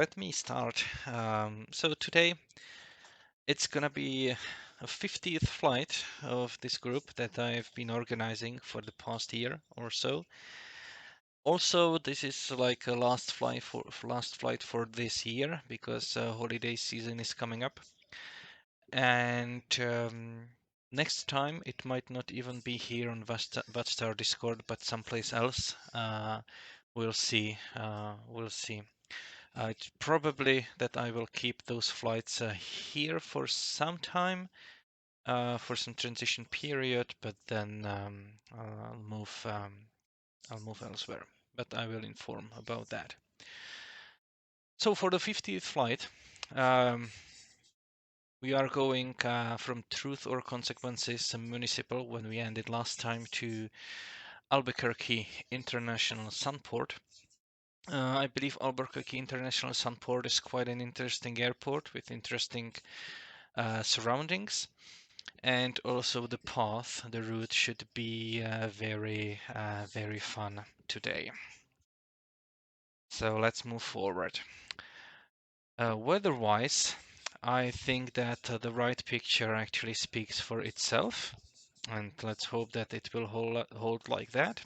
Let me start. So today it's gonna be a 50th flight of this group that I've been organizing for the past year or so. Also, this is like a last flight for this year because holiday season is coming up. And next time it might not even be here on VATSTAR Discord, but someplace else. We'll see. We'll see. It's probably that I will keep those flights here for some time, for some transition period, but then I'll move elsewhere. But I will inform about that. So for the 50th flight, um, we are going from Truth or Consequences Municipal when we ended last time to Albuquerque International Sunport. I believe Albuquerque International Sunport is quite an interesting airport with interesting surroundings, and also the path, the route should be very fun today. So let's move forward. Weather-wise, I think that the right picture actually speaks for itself, and let's hope that it will hold like that.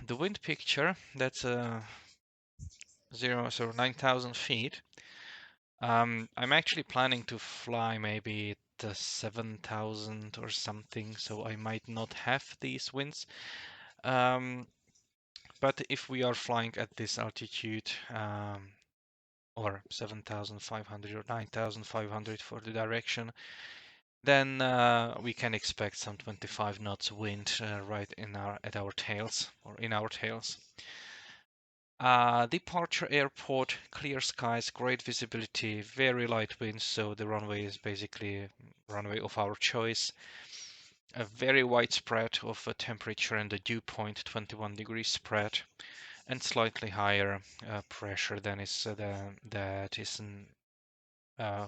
The wind picture, that's 9,000 feet. I'm actually planning to fly maybe at 7,000 or something, so I might not have these winds. But if we are flying at this altitude, or 7,500 or 9,500 for the direction, then we can expect some 25 knots wind right at our tails or in our tails. Departure airport, clear skies, great visibility, very light winds, so the runway is basically runway of our choice. A very wide spread of temperature and the dew point, 21 degrees spread, and slightly higher pressure than that is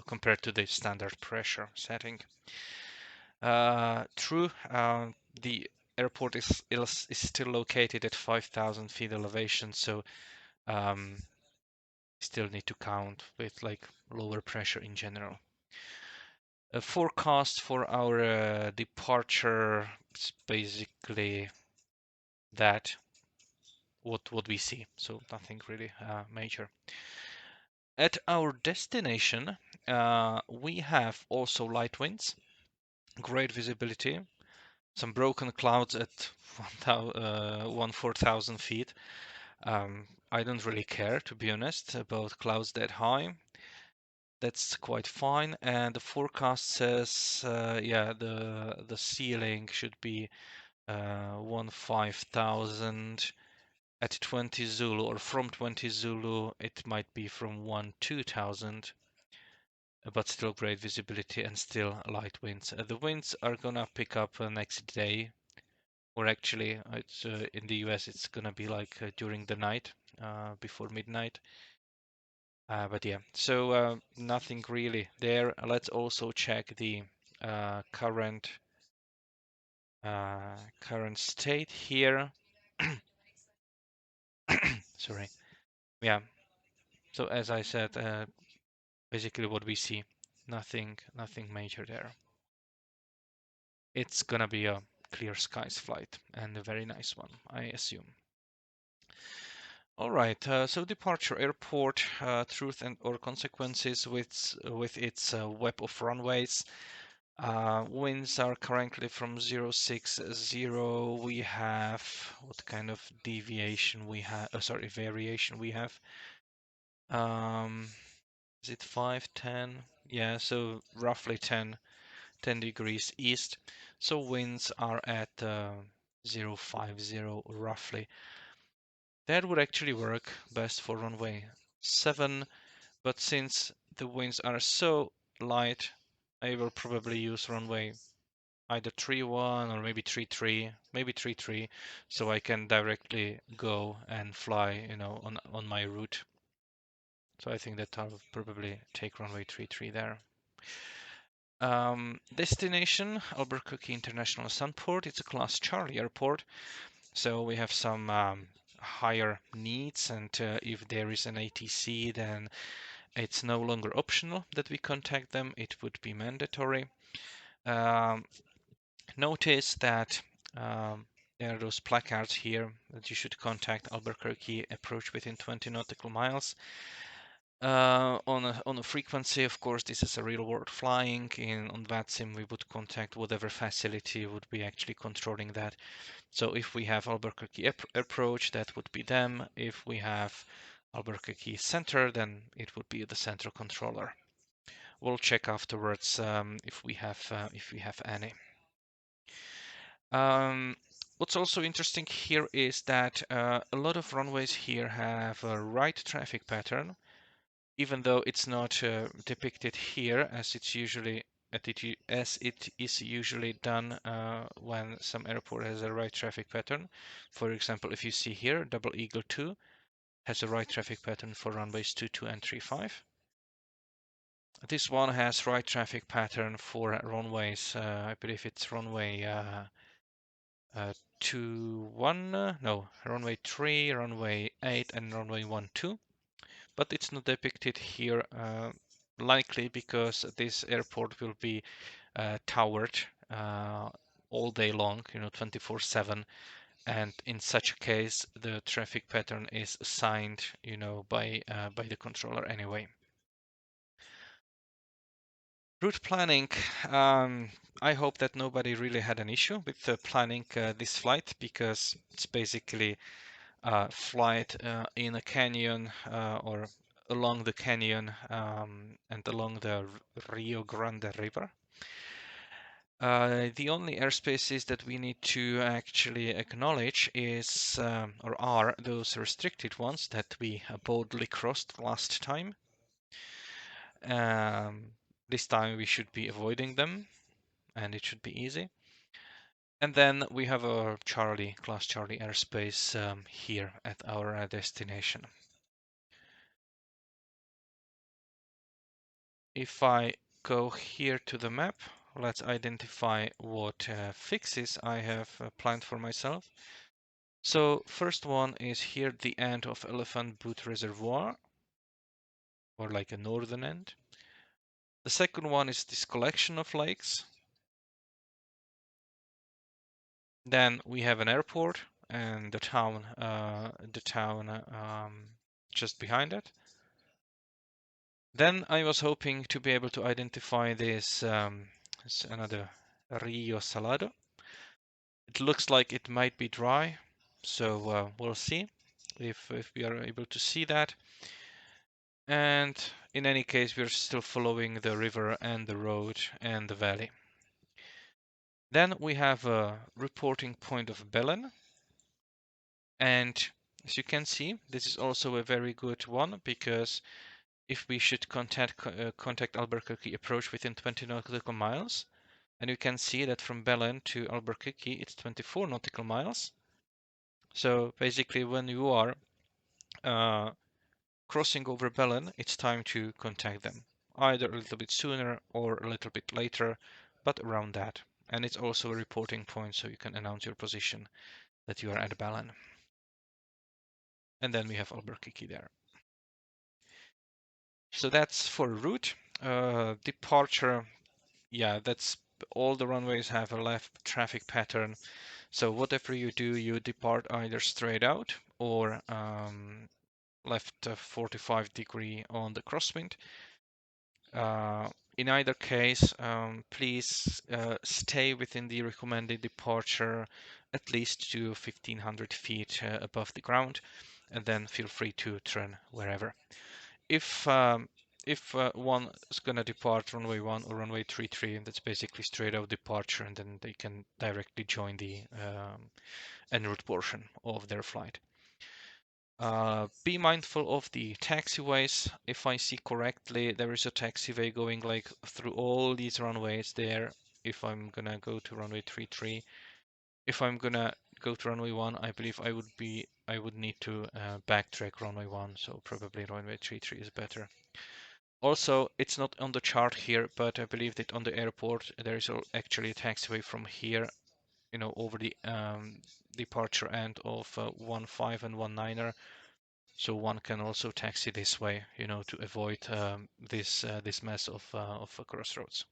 compared to the standard pressure setting. True, the airport is still located at 5,000 feet elevation, so still need to count with like lower pressure in general. A forecast for our departure is basically that what we see, so nothing really major. At our destination, we have also light winds, great visibility, some broken clouds at 4,000 feet. I don't really care, to be honest, about clouds that high. That's quite fine. And the forecast says, yeah, the ceiling should be 15,000 at 20 Zulu, or from 20 Zulu, it might be from 2,000, but still great visibility and still light winds. The winds are gonna pick up next day, or actually, it's in the US, it's gonna be like during the night, before midnight. But yeah, so nothing really there. Let's also check the current state here. Sorry. Yeah. So as I said, basically what we see, nothing major there. It's gonna be a clear skies flight and a very nice one, I assume. All right, so departure airport, truth and or consequences with its web of runways. Winds are currently from 060. We have what kind of deviation we have? Sorry, variation we have. Is it 5, 10? Yeah, so roughly 10 degrees east. So winds are at 050 roughly. That would actually work best for runway 7, but since the winds are so light, I will probably use runway either 31 or maybe 33, maybe 33, so I can directly go and fly, on my route. So I think that I'll probably take runway 33 there. Destination, Albuquerque International Sunport. It's a Class Charlie airport. So we have some higher needs, and if there is an ATC, then it's no longer optional that we contact them, it would be mandatory. Notice that there are those placards here that you should contact Albuquerque, approach within 20 nautical miles. On a frequency, of course, this is a real world flying. On VATSIM, we would contact whatever facility would be actually controlling that. So if we have Albuquerque approach, that would be them. If we have Albuquerque center, then it would be the central controller. We'll check afterwards if we have any. What's also interesting here is that a lot of runways here have a right traffic pattern, even though it's not depicted here as it is usually done when some airport has a right traffic pattern. For example, if you see here, Double Eagle 2 has a right traffic pattern for runways 22 and 35. This one has right traffic pattern for runways, I believe it's runway 21, no, runway 3, runway 8, and runway 12. But it's not depicted here, likely because this airport will be towered all day long, 24/7. And in such a case, the traffic pattern is assigned, by the controller anyway. Route planning. I hope that nobody really had an issue with planning this flight, because it's basically a flight in a canyon or along the canyon and along the Rio Grande River. The only airspaces that we need to actually acknowledge is or are those restricted ones that we boldly crossed last time. This time we should be avoiding them, and it should be easy. And then we have a Class Charlie airspace here at our destination. If I go here to the map, let's identify what fixes I have planned for myself. So first one is here, the end of Elephant Butte Reservoir, or like a northern end. The second one is this collection of lakes. Then we have an airport and the town just behind it. Then I was hoping to be able to identify this another Rio Salado. It looks like it might be dry, so we'll see if we are able to see that. And in any case, we're still following the river and the road and the valley. Then we have a reporting point of Belen. And as you can see, this is also a very good one, because if we should contact Albuquerque approach within 20 nautical miles, and you can see that from Belen to Albuquerque, it's 24 nautical miles. So basically, when you are crossing over Belen, it's time to contact them, either a little bit sooner or a little bit later, but around that. And it's also a reporting point, so you can announce your position that you are at Belen. And then we have Albuquerque there. So that's for route. Departure, yeah, that's all the runways have a left traffic pattern. So whatever you do, you depart either straight out or left 45-degree on the crosswind. In either case, please stay within the recommended departure at least to 1,500 feet above the ground, and then feel free to turn wherever. If one is gonna depart runway 1 or runway 33, that's basically straight out departure, and then they can directly join the en route portion of their flight. Be mindful of the taxiways. If I see correctly, there is a taxiway going like through all these runways there. If I'm gonna go to runway 33, if I'm gonna go to runway 1, I believe I would need to backtrack runway 1, so probably runway 33 is better. Also, it's not on the chart here, but I believe that on the airport there is actually a taxiway from here, over departure end of 15 and 19er, so one can also taxi this way, to avoid this mess of crossroads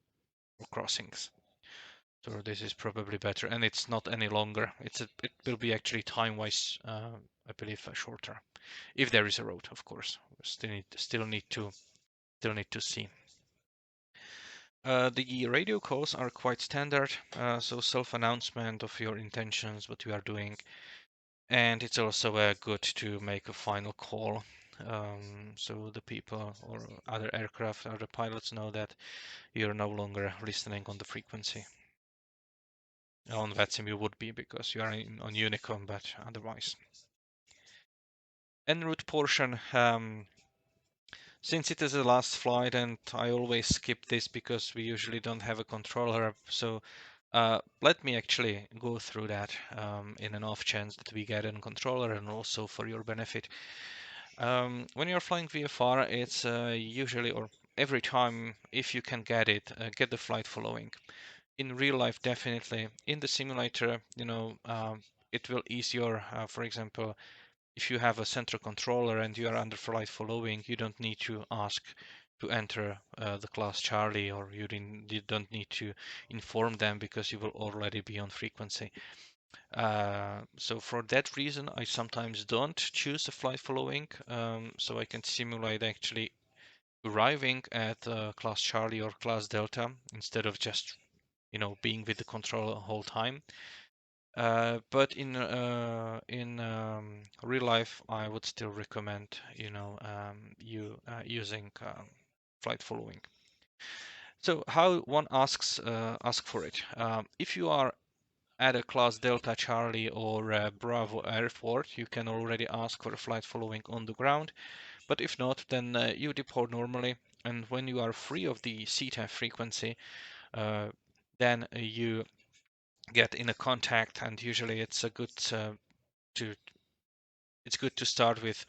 or crossings. So this is probably better, and it's not any longer. It will be actually time-wise, I believe, shorter, if there is a road, of course. Still need to see. The radio calls are quite standard, so self-announcement of your intentions, what you are doing, and it's also good to make a final call, so the people or other aircraft, other pilots know that you're no longer listening on the frequency. On VATSIM you would be because you are on Unicom, but otherwise. En route portion. Since it is the last flight, and I always skip this because we usually don't have a controller, so let me actually go through that in an off chance that we get a controller, and also for your benefit. When you're flying VFR, it's usually, or every time, if you can get it, get the flight following. In real life, definitely. In the simulator, it will ease your, for example, if you have a central controller and you are under flight following, you don't need to ask to enter the class Charlie, or you don't need to inform them because you will already be on frequency. So for that reason, I sometimes don't choose the flight following, so I can simulate actually arriving at class Charlie or class Delta instead of just being with the controller the whole time. But in real life, I would still recommend you using flight following. So how one ask for it? If you are at a class Delta Charlie or Bravo airport, you can already ask for a flight following on the ground. But if not, then you depart normally. And when you are free of the CTAF frequency, then you get in a contact, and usually it's good to start with,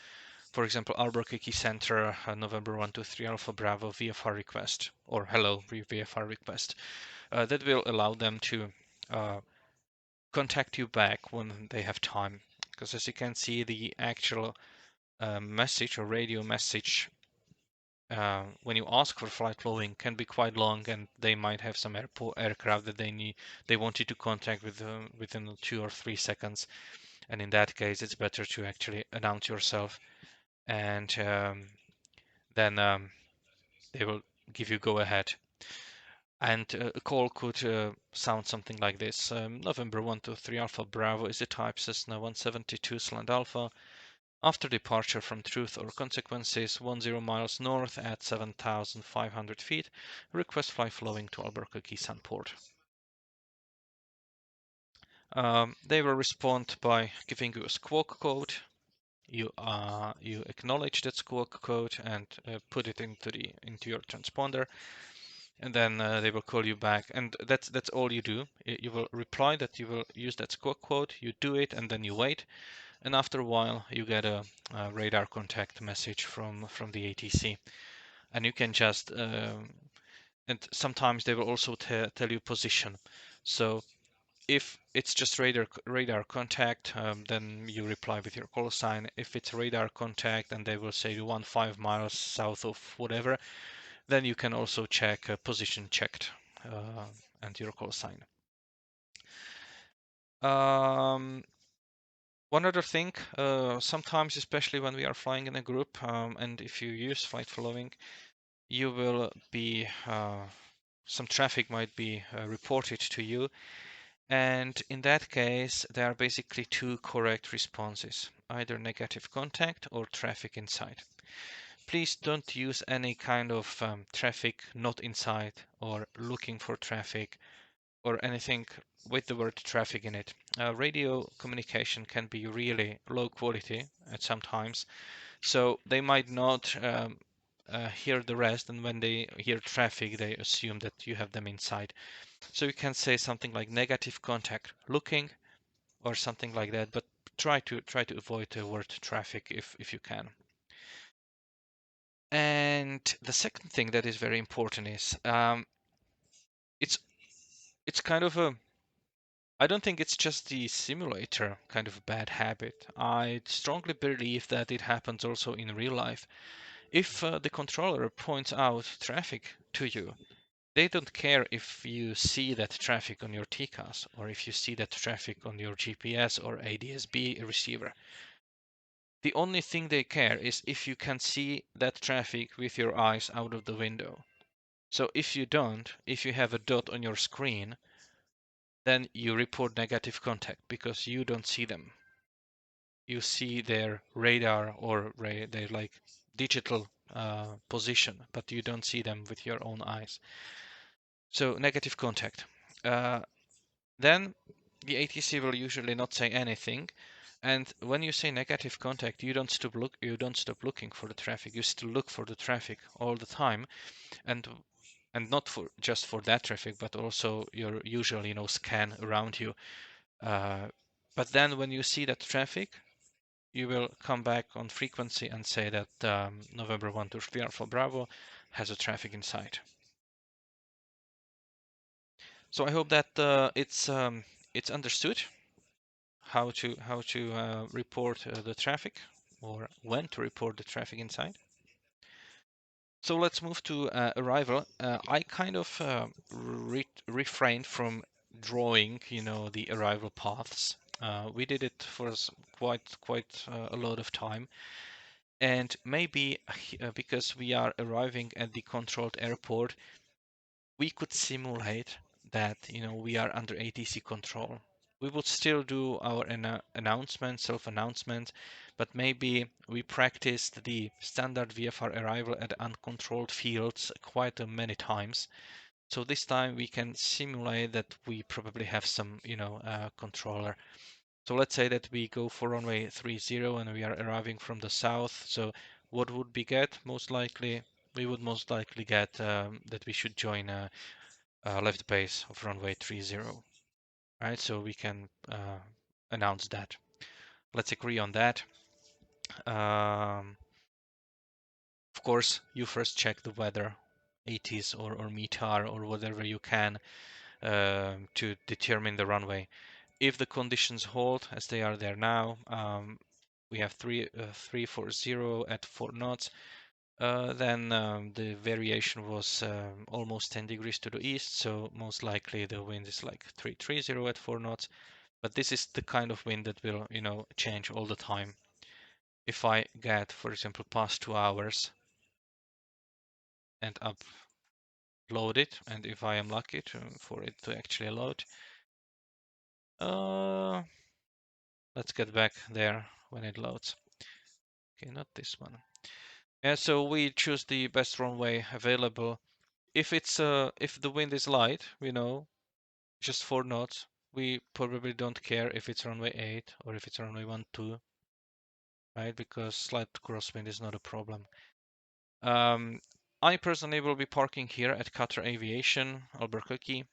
for example, Albuquerque Center, November 123 Alpha Bravo VFR request, or hello VFR request. That will allow them to contact you back when they have time. Because as you can see, the actual message or radio message when you ask for flight following can be quite long, and they might have some aircraft that they want you to contact within 2 or 3 seconds. And in that case, it's better to actually announce yourself, and then they will give you go ahead. And a call could sound something like this. November 123 Alpha Bravo is the type Cessna 172 Slant Alpha. After departure from Truth or Consequences 10 miles north at 7,500 feet, request flight following to Albuquerque Sunport. They will respond by giving you a squawk code. You acknowledge that squawk code and put it into your transponder, and then they will call you back, and that's all you do. You will reply that you will use that squawk code. You do it, and then you wait, and after a while you get a radar contact message from the ATC, and you can just and sometimes they will also tell you position. So if it's just radar contact, then you reply with your call sign. If it's radar contact and they will say you want 5 miles south of whatever, then you can also check position checked and your call sign. One other thing, sometimes, especially when we are flying in a group, and if you use flight following, you will be some traffic might be reported to you. And in that case, there are basically two correct responses, either negative contact or traffic inside. Please don't use any kind of traffic not inside or looking for traffic or anything with the word traffic in it. Radio communication can be really low quality at some times, so they might not hear the rest, and when they hear traffic, they assume that you have them inside. So you can say something like negative contact looking or something like that, but try to avoid the word traffic if you can. And the second thing that is very important is it's kind of a I don't think it's just the simulator kind of bad habit. I strongly believe that it happens also in real life. If the controller points out traffic to you, they don't care if you see that traffic on your TCAS or if you see that traffic on your GPS or ADS-B receiver. The only thing they care is if you can see that traffic with your eyes out of the window. So if you don't, if you have a dot on your screen, then you report negative contact because you don't see them. You see their radar or their like digital position, but you don't see them with your own eyes. So negative contact. Uh, then the ATC will usually not say anything. And when you say negative contact, you don't stop looking for the traffic. You still look for the traffic all the time, and not for just for that traffic, but also your usual scan around you. But then when you see that traffic, you will come back on frequency and say that November 123 Alpha Bravo has a traffic in sight. So I hope that it's understood how to report the traffic or when to report the traffic inside. So let's move to arrival. I kind of refrained from drawing, the arrival paths. We did it for quite a lot of time, and maybe because we are arriving at the controlled airport, we could simulate that we are under ATC control. We would still do our announcement, self-announcement, but maybe we practiced the standard VFR arrival at uncontrolled fields quite many times. So this time we can simulate that we probably have some, controller. So let's say that we go for runway 30 and we are arriving from the south. So what would we get? Most likely, we would most likely get that we should join left base of runway 30, right? So we can announce that. Let's agree on that. Of course, you first check the weather, ATIS or METAR or whatever you can to determine the runway. If the conditions hold as they are there now, we have 340 at 4 knots. Then the variation was almost 10 degrees to the east, so most likely the wind is like 330 at 4 knots. But this is the kind of wind that will, change all the time. If I get, for example, past 2 hours and upload it, and if I am lucky for it to actually load, let's get back there when it loads. Okay, not this one. Yeah, so we choose the best runway available. If the wind is light, just 4 knots, we probably don't care if it's runway 8 or if it's runway 12, right? Because slight crosswind is not a problem. I personally will be parking here at Qatar Aviation, Albuquerque,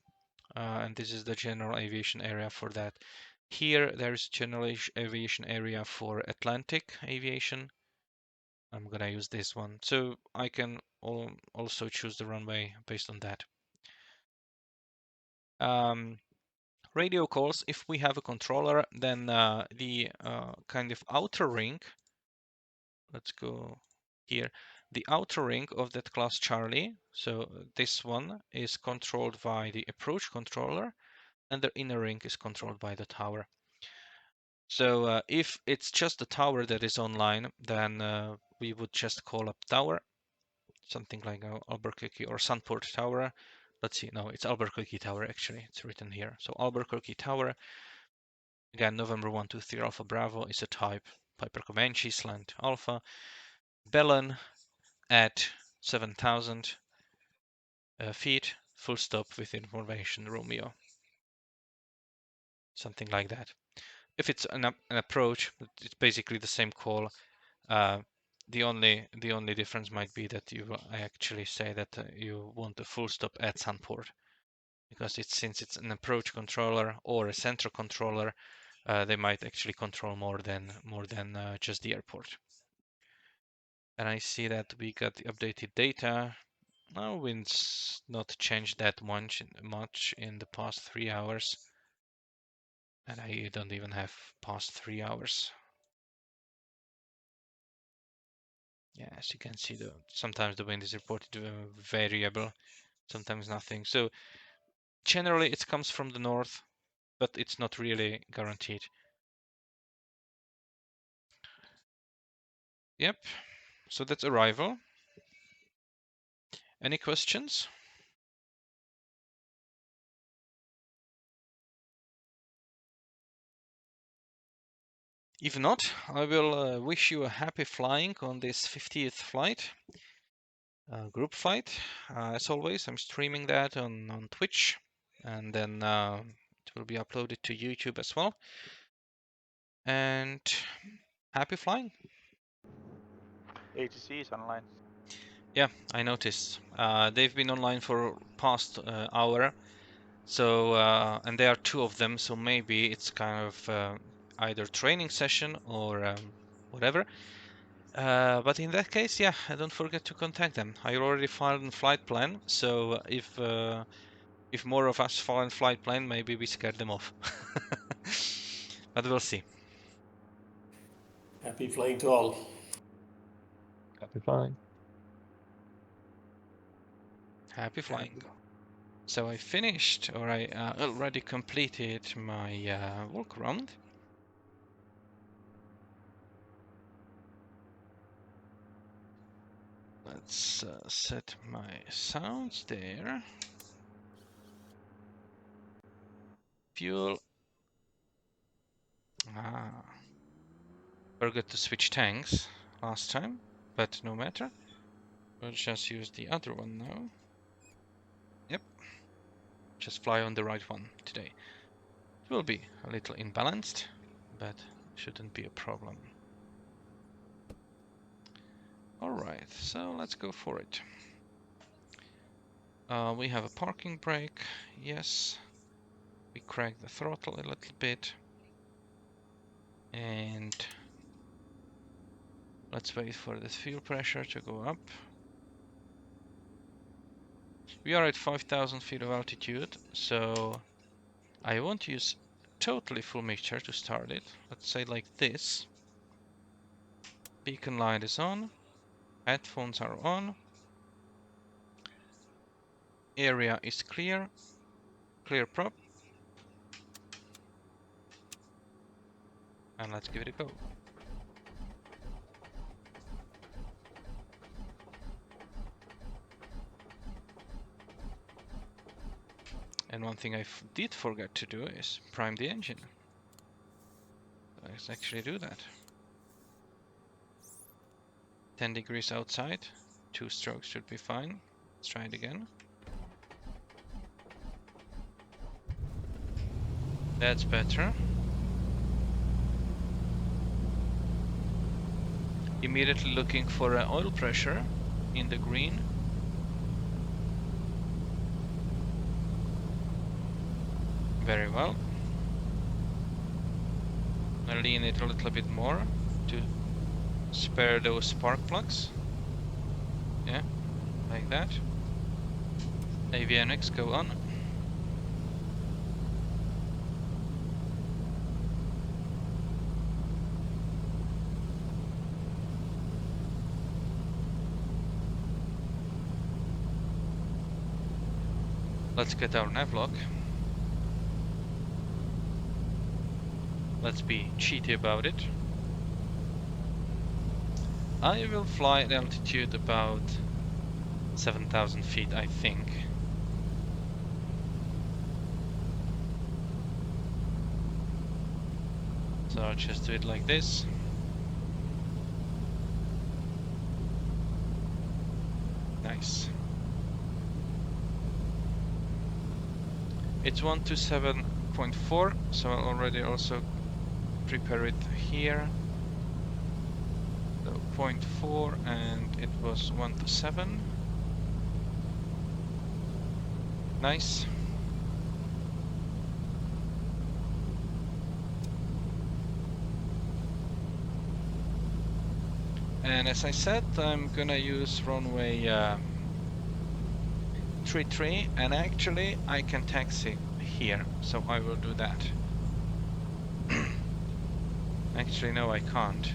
and this is the general aviation area for that. Here, there is general aviation area for Atlantic aviation. I'm gonna use this one, so I can also choose the runway based on that. Radio calls, if we have a controller, then the kind of outer ring, let's go here, the outer ring of that class Charlie, so this one is controlled by the approach controller, and the inner ring is controlled by the tower. So if it's just the tower that is online, then we would just call up tower, something like Albuquerque or Sunport Tower. Let's see, no, it's Albuquerque Tower actually, it's written here. So Albuquerque Tower, again, November 123 Alpha Bravo is a type, Piper Comanche slant Alpha, Belen at 7,000 feet, full stop with information Romeo, something like that. If it's an approach, it's basically the same call. The only difference might be that you actually say that you want a full stop at Sunport, because since it's an approach controller or a center controller, they might actually control more than just the airport. And I see that we got the updated data. Now wind's not changed that much in the past 3 hours. And I don't even have past 3 hours. Yeah, as you can see, sometimes the wind is reported variable, sometimes nothing. So generally it comes from the north, but it's not really guaranteed. Yep, so that's arrival. Any questions? If not, I will wish you a happy flying on this 50th flight, group flight. As always, I'm streaming that on Twitch, and then it will be uploaded to YouTube as well. And happy flying. ATC is online. Yeah, I noticed. They've been online for past hour. So, and there are 2 of them, so maybe it's kind of either training session or whatever. But in that case, yeah, don't forget to contact them. I already filed a flight plan, so if more of us file a flight plan, maybe we scare them off. But we'll see. Happy flying to all. Happy flying. Happy flying. So I finished, or I already completed my walk around. Let's set my sounds there. Fuel. Forgot to switch tanks last time, but no matter. We'll just use the other one now. Yep. Just fly on the right one today. It will be a little imbalanced, but shouldn't be a problem. Alright, so let's go for it. We have a parking brake, yes. We crack the throttle a little bit. And let's wait for the fuel pressure to go up. We are at 5,000 feet of altitude, so I won't use totally full mixture to start it. Let's say like this. Beacon light is on. Headphones are on. Area is clear. Clear prop. And let's give it a go. And one thing I did forget to do is prime the engine. Let's actually do that. 10 degrees outside. 2 strokes should be fine. Let's try it again. That's better. Immediately looking for oil pressure in the green. Very well. I'll lean it a little bit more to spare those spark plugs. Yeah, like that. Avionics go on. Let's get our navlog. Let's be cheaty about it. I will fly at altitude about 7,000 feet, I think. So I'll just do it like this. Nice. It's 127.4, so I'll already also prepare it here. So 0.4, and it was 127. Nice. And as I said, I'm gonna use runway 33, and actually I can taxi here, so I will do that. Actually, no, I can't.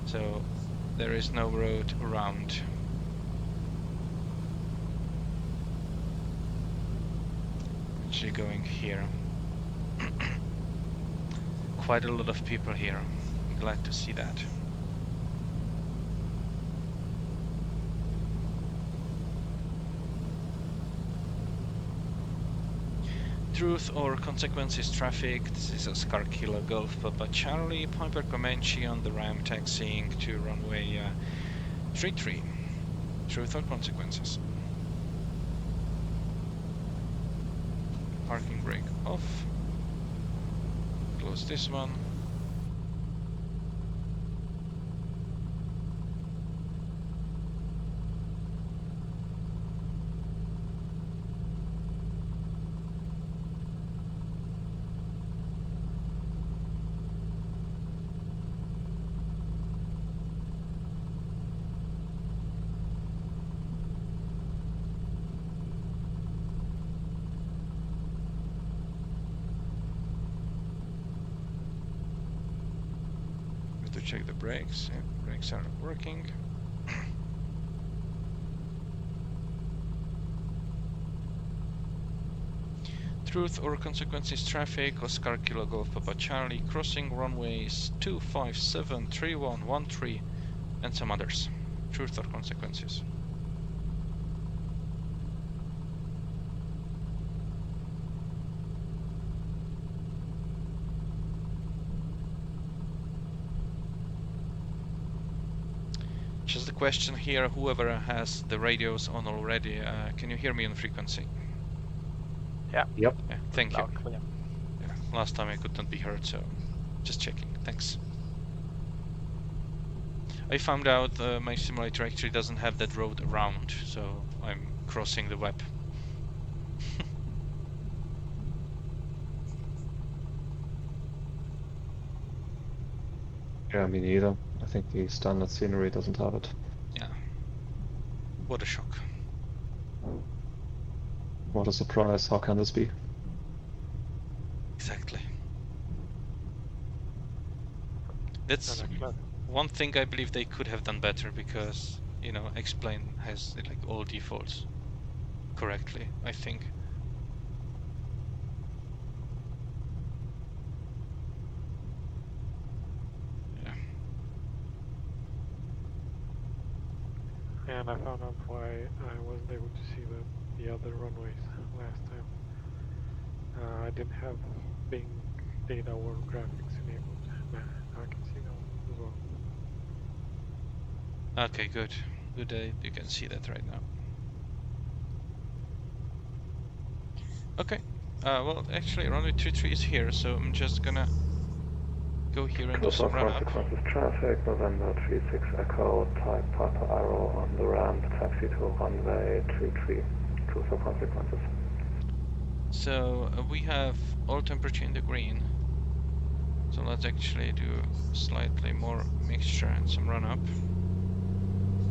So there is no road around. Actually going here. Quite a lot of people here. Glad to see that. Truth or consequences traffic. This is Oscar Kilo Golf Papa Charlie, Piper Comanche on the ramp taxiing to runway 33. Truth or consequences. Parking brake off. Close this one. To check the brakes. Yeah, brakes are working. Truth or consequences traffic. Oscar Kilo Golf Papa Charlie crossing runways 257, 31, 13 and some others. Truth or consequences. Just a question here, whoever has the radios on already, can you hear me on frequency? Yeah. Yep. Yeah, thank you. Loud, clear. Yeah, last time I could not be heard, so just checking. Thanks. I found out my simulator actually doesn't have that road around, so I'm crossing the web. Yeah, me neither. I think the standard scenery doesn't have it. Yeah. What a shock. What a surprise. How can this be? Exactly. That's one thing I believe they could have done better because, you know, X-Plane has like all defaults correctly, I think. Yeah. And I found out why I wasn't able to see the other runways last time. I didn't have Bing data or graphics enabled. Now I can see them as well. Okay, good. Good, you can see that right now. Okay. Well, actually, runway 23 is here, so I'm just gonna go here and do some run-up. Consequences traffic, November 36 Echo, type Piper Arrow on the ramp, taxi to runway 33. Truth or consequences. So we have all temperature in the green. So let's actually do slightly more mixture and some run-up.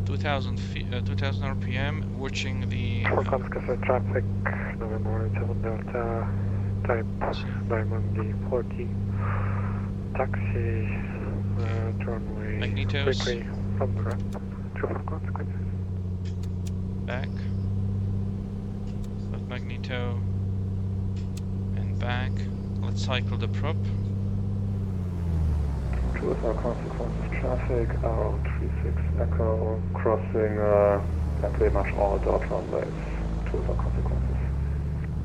2000 RPM, watching the... Consequences traffic, November 7 Delta, type Diamond D40, taxi to runway Magnetos. 33 from the ramp. Truth or consequences. Back. Left magneto. And back. Let's cycle the prop. Truth or consequences traffic, Arrow 36 Echo, crossing pretty much all dot runways. Truth or consequences.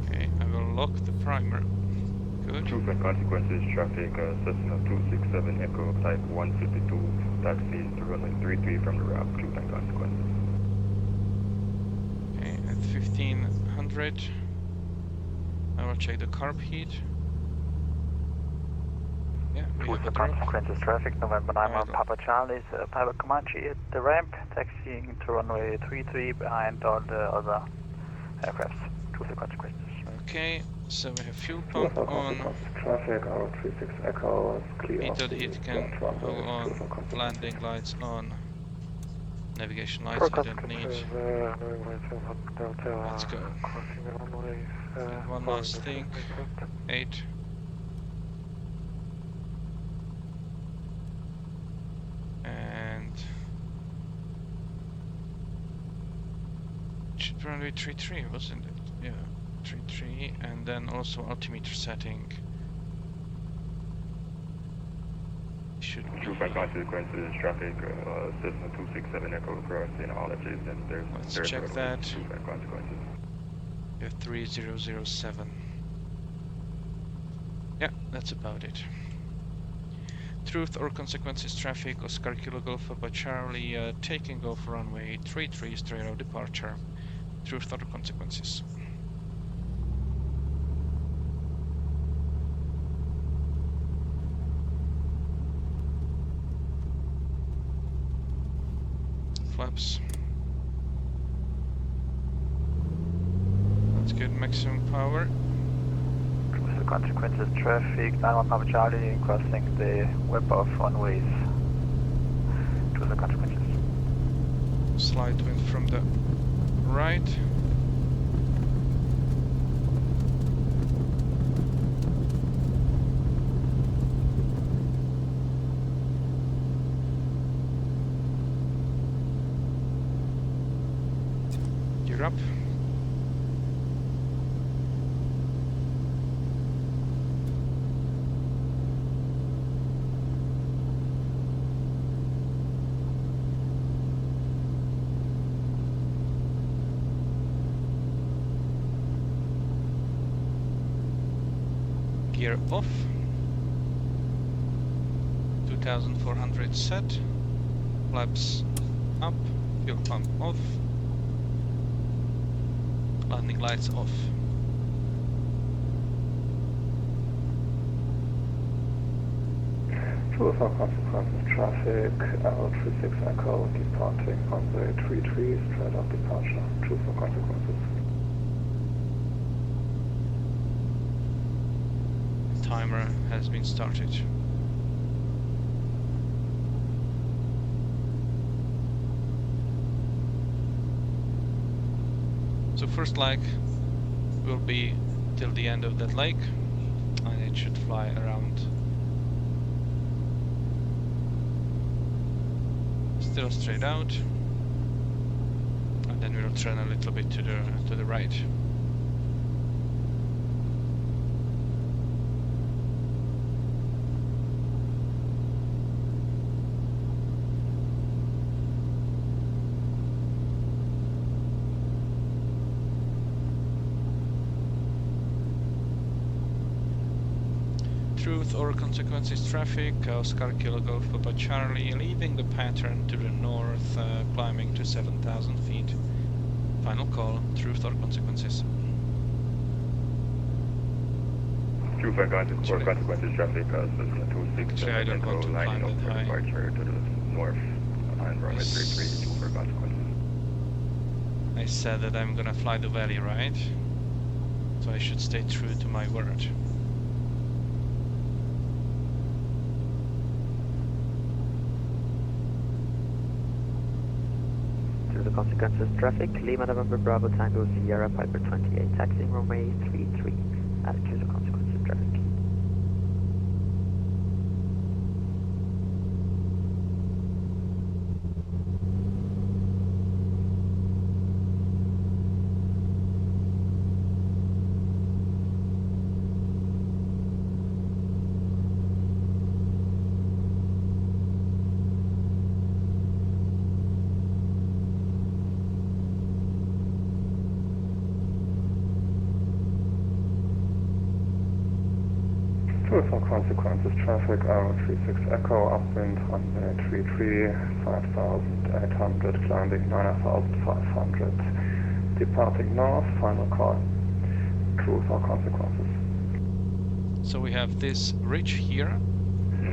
Okay, I will lock the primer. Good. Truth and consequences traffic, Cessna 267 Echo, type 152, taxi to runway 33 from the ramp. Truth and consequences. Okay, at 1500, I will check the carb heat. Yeah, we Truth have or a drop. consequences traffic, November 9 Right. Papa Charlie's Piper Comanche at the ramp, taxiing to runway 33 behind all the other aircrafts. Truth or consequences. Okay, so we have fuel Truth pump or on. consequences traffic, Arrow 36 Echo, is clear of Heated the heat can dot go runway. on. Truth or consequences. Landing lights on. Navigation lights For I don't need. consequences, November 7 Delta, Let's go. crossing the runways. And one following last the thing. frequency. 8. runway 33, wasn't it? Yeah, 33, and then also altimeter setting. Should be. True for consequences, traffic, Cessna 267 Echo crossing all adjacent. Let's check that. True for consequences. Yeah, 3007. Yeah, that's about it. Truth or consequences traffic, Oscar Kilo Golf Papa Charlie, taking off runway 33 straight out departure. Truth or consequences. Flaps. That's good, maximum power. Truth or consequences traffic, 91 Papa Charlie crossing the web of runways. Truth or consequences. Slight wind from the right. Gear up. Gear off. 2400 set. Flaps up. Fuel pump off. Landing lights off. True for consequences traffic, L36 Echo departing runway 33 straight up departure. True for consequences. Timer has been started. So first leg will be till the end of that lake, and it should fly around. Still straight out, and then we'll turn a little bit to the right. Truth or consequences traffic, Oscar Kilo Golf Papa Charlie, leaving the pattern to the north, climbing to 7,000 feet. Final call, truth or consequences. True for consequences traffic, Cessna 267 Actually, I don't Echo want to lining climb up that for high. departure to the north on runway 33. True for consequences. I said that I'm gonna fly the valley, right? So I should stay true to my word. The consequences traffic, Lima November Bravo Tango Sierra Piper 28, taxiing runway 33, attitude of consequences traffic. True for consequences traffic, L36 Echo upwind runway 33, 5,800, climbing 9,500. Departing north, final call. True for consequences. So we have this ridge here.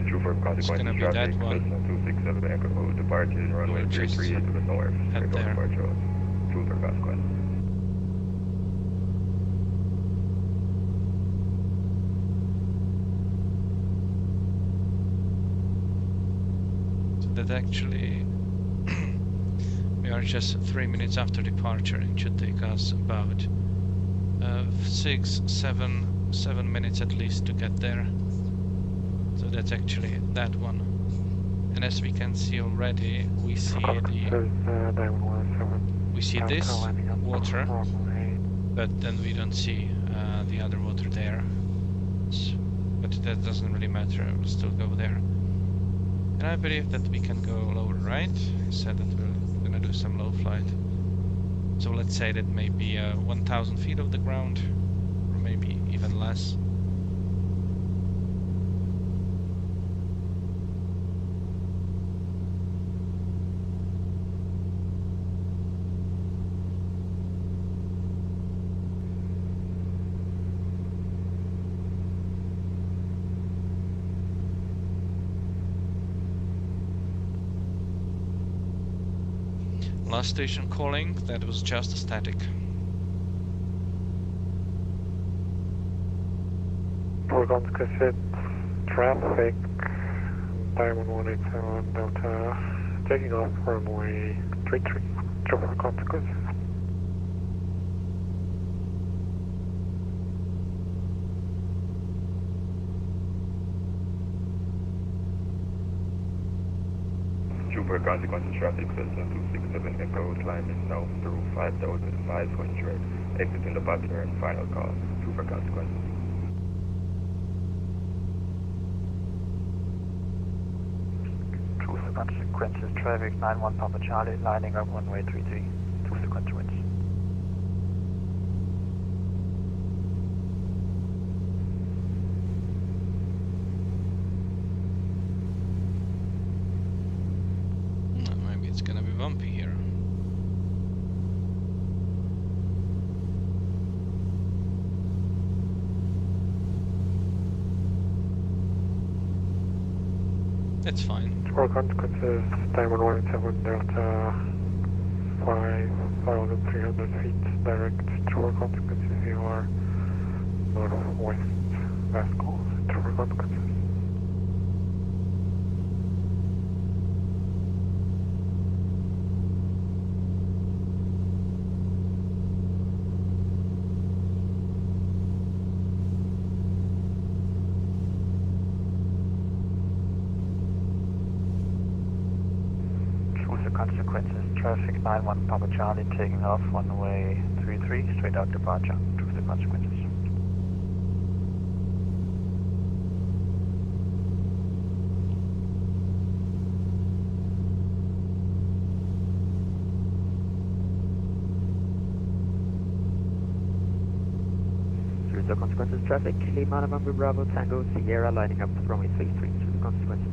True for consequences gonna be traffic, that one. Cessna 267 Echo departing runway We'll just 33 to the north. head Straight out there. departure. True for consequences. So that actually we are just 3 minutes after departure. It should take us about 7 minutes at least to get there. So that's actually that one. And as we can see already, we see the 917. we see Delta this lining up water, runway. but then we don't see the other water there. But that doesn't really matter, I will still go there. And I believe that we can go lower, right? I said that we're gonna do some low flight. So let's say that maybe 1,000 feet of the ground, or maybe even less. Last station calling, that was just a static. For Consequences traffic, Diamond 187 Delta, taking off runway 33, for Consequences. Trooper Consequences traffic, Cessna 267 Echo, climbing now through 5,500, exiting the pattern, final call, Trooper Consequences. True Consequences traffic 91 Papa Charlie, lining up runway 33, True Consequences. Maybe it's gonna be bumpy here. It's fine. For Consequences, Diamond 187 Delta, 5,300 feet direct. For Consequences, you are northwest, last call, for Consequences. Consequences traffic 91 Papa Charlie, taking off runway 33, straight out departure. True Consequences. True Consequences traffic, Lima November Bravo Tango Sierra, lining up runway 33, True Consequences.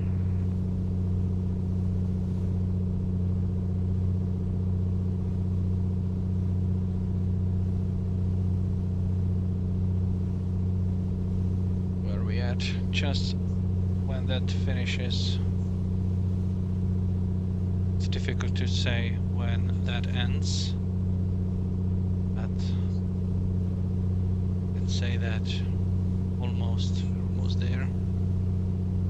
Just when that finishes, it's difficult to say when that ends, but let's say that almost there,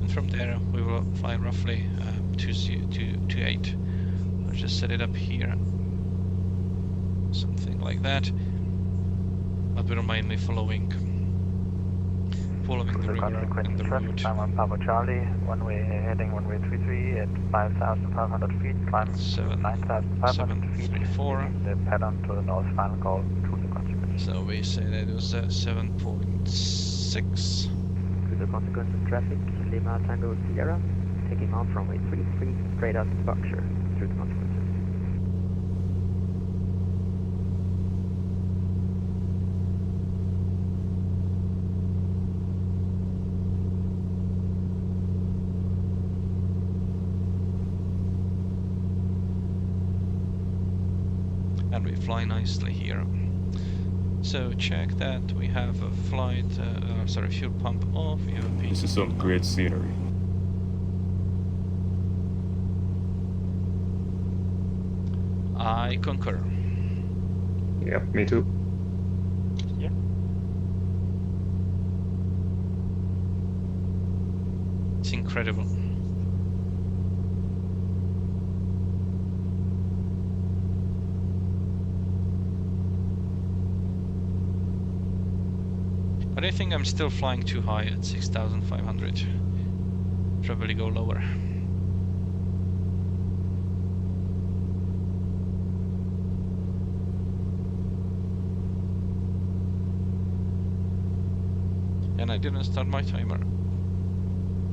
and from there we will fly roughly 28. I'll just set it up here, something like that, but we're mainly following the river and the road. Diamond Papa Charlie, heading runway 33 at 5,500 feet, climb 9,500 feet, 734. the pattern to the north, final call, True Consequences. So we say that it was 7.6. True Consequences traffic, Lima Tango Sierra, taking off runway 33, straight out departure. True Consequences. And we fly nicely here. So check that we have a flight, fuel pump off. We have a This is some great scenery. I concur. Yep, me too. It's incredible. But I think I'm still flying too high at 6,500. Probably go lower. True 1 Consequences And I didn't start my timer.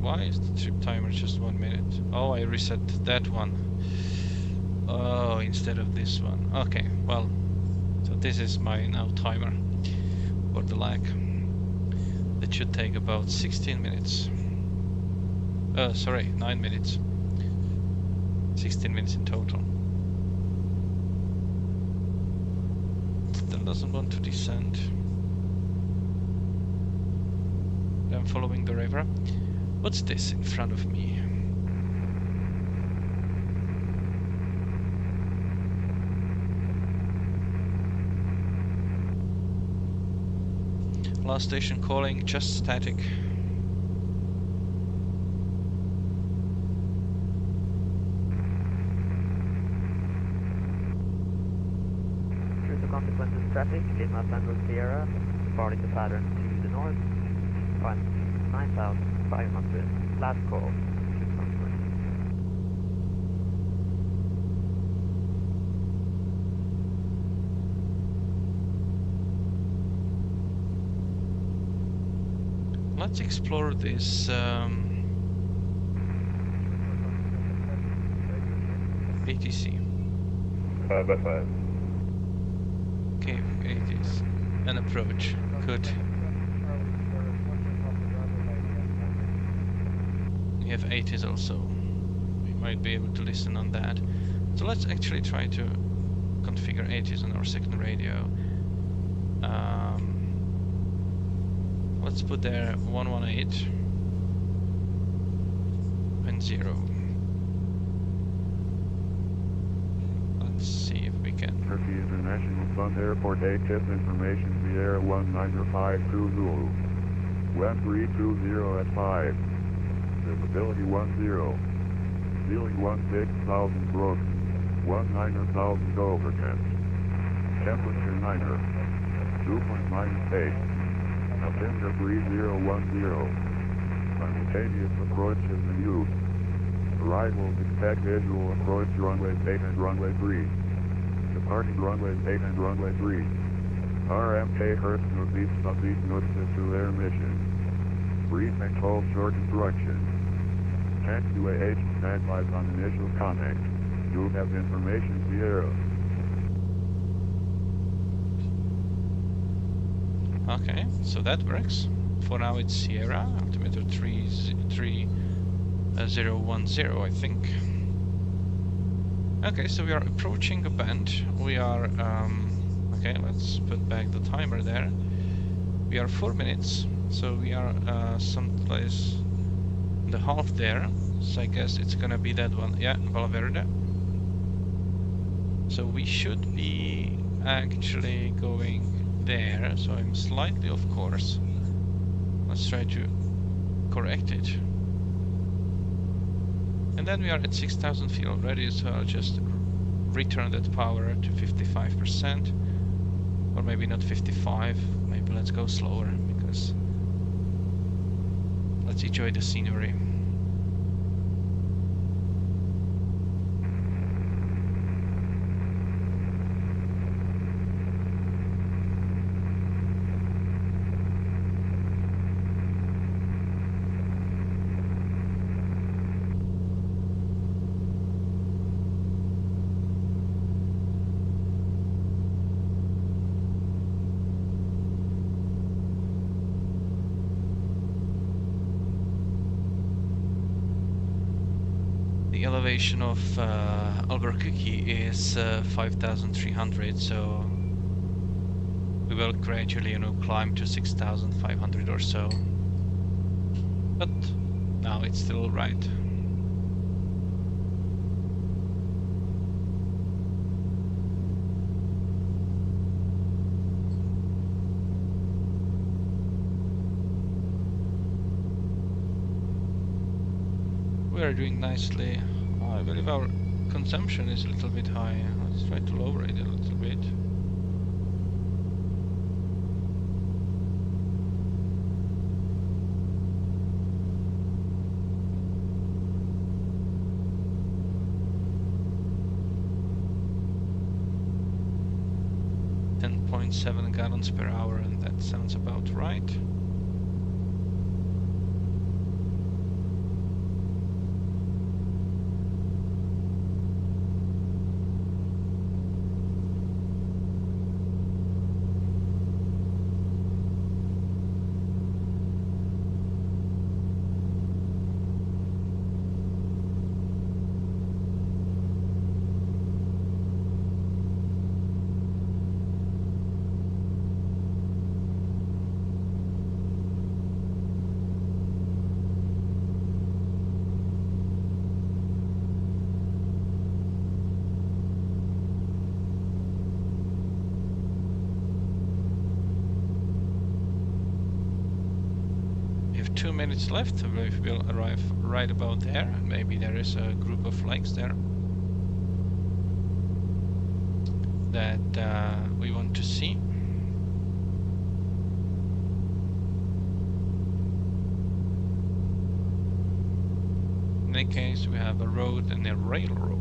Why is the trip timer just 1 minute? Oh, I reset that one. Oh, instead of this one. Okay, well, so this is my now timer for the lag. That should take about 16 minutes. Sorry, 9 minutes. 16 minutes in total. Still doesn't want to descend. I'm following the river. What's this in front of me? Last station calling, just static. Through the Consequences traffic, Lima Tango Sierra, departing the pattern to the north, 9,500, last call, through the Consequences. Let's explore this ATC. 5 by 5. Okay, it is an approach. Good. We have 80s also. We might be able to listen on that. So let's actually try to configure 80s on our second radio. Let's put there 118 and 0. Let's see if we can. Albuquerque International Sun Airport ATC information Sierra 19520 Zulu. Wind 320 at 5. Visibility 10. Ceiling 16,000 broken. 19,000 overcast. Temperature 9er. Dew point -8. Altimeter 3010. Simultaneous approach is in use. Arrivals expect visual approach runways 8 and runway 3. Departing runways 8 and runway 3. RMK Hertz northeast southeast notices to their mission. Brief and hold short instruction. Taxiway H standbys on initial contact. You have information Sierra. Okay, so that works. For now it's Sierra, altimeter 3010, I think. Okay, so we are approaching a bend. We are, okay, let's put back the timer there. We are 4 minutes, so we are someplace in the half there. So I guess it's gonna be that one. Yeah, Valverde. So we should be actually going there, so I'm slightly off course. Let's try to correct it. And then we are at 6,000 feet already, so I'll just return that power to 55%. Or maybe not 55, maybe let's go slower, because let's enjoy the scenery. The elevation of Albuquerque is 5,300, so we will gradually, climb to 6,500 or so. But now it's still all right. We are doing nicely. I believe our consumption is a little bit high. Let's try to lower it a little bit. .7 gallons per hour, and that sounds about right. minutes left. We'll arrive right about there. Maybe there is a group of flags there that we want to see. In any case, we have a road and a railroad.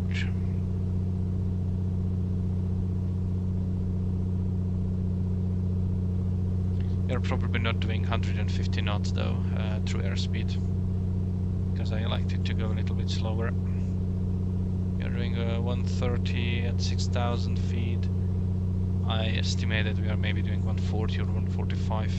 You're probably not doing 150 knots though through airspeed, because I liked it to go a little bit slower. You're doing 130 at 6,000 feet. I estimated we are maybe doing 140 or 145.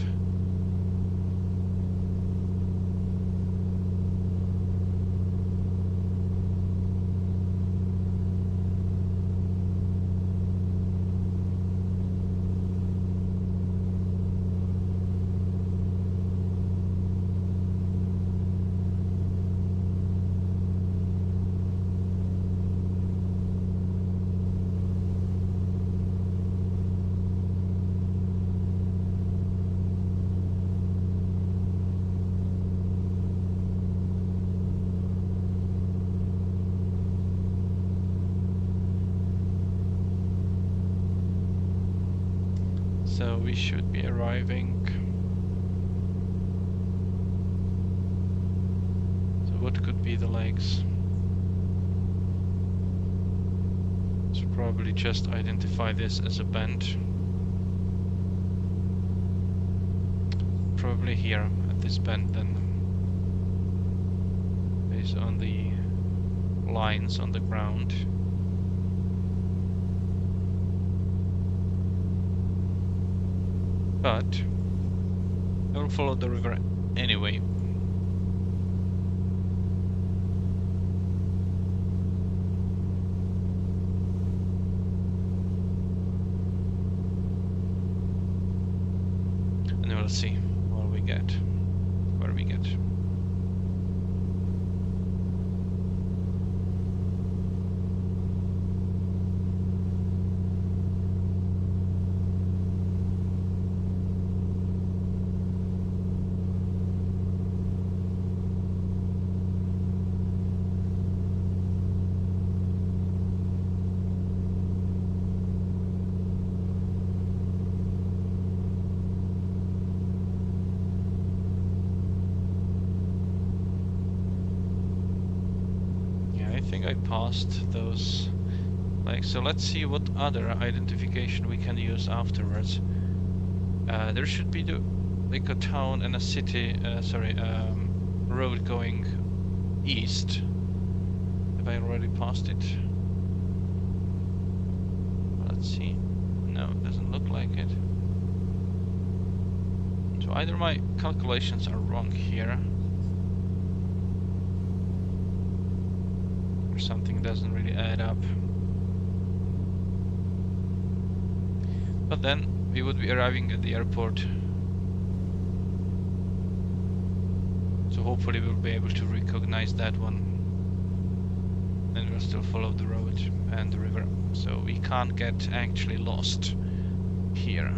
So we should be arriving. So what could be the legs? So probably just identify this as a bend. Probably here at this bend then. Based on the lines on the ground. But I will follow the river anyway. And we'll see what we get, where we get. I think I passed those. Like, so let's see what other identification we can use afterwards. There should be like a town and a city, road going east. Have I already passed it? Let's see. No, it doesn't look like it. So either my calculations are wrong here, or something doesn't really add up. But then we would be arriving at the airport, so hopefully we'll be able to recognize that one, and we'll still follow the road and the river, so we can't get actually lost here.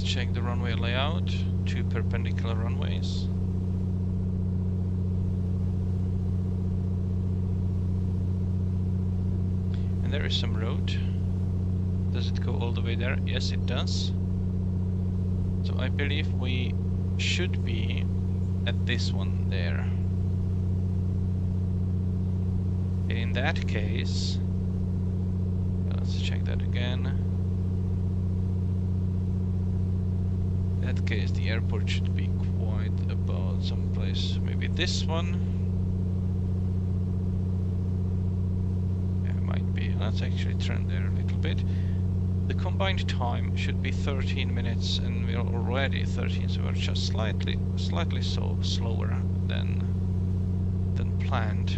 Check the runway layout, 2 perpendicular runways. And there is some road. Does it go all the way there? Yes, it does. So I believe we should be at this one there. In that case, let's check that again. In that case, the airport should be quite about someplace, maybe this one. Yeah, it might be. Let's actually turn there a little bit. The combined time should be 13 minutes, and we're already 13, so we're just slightly slower than planned.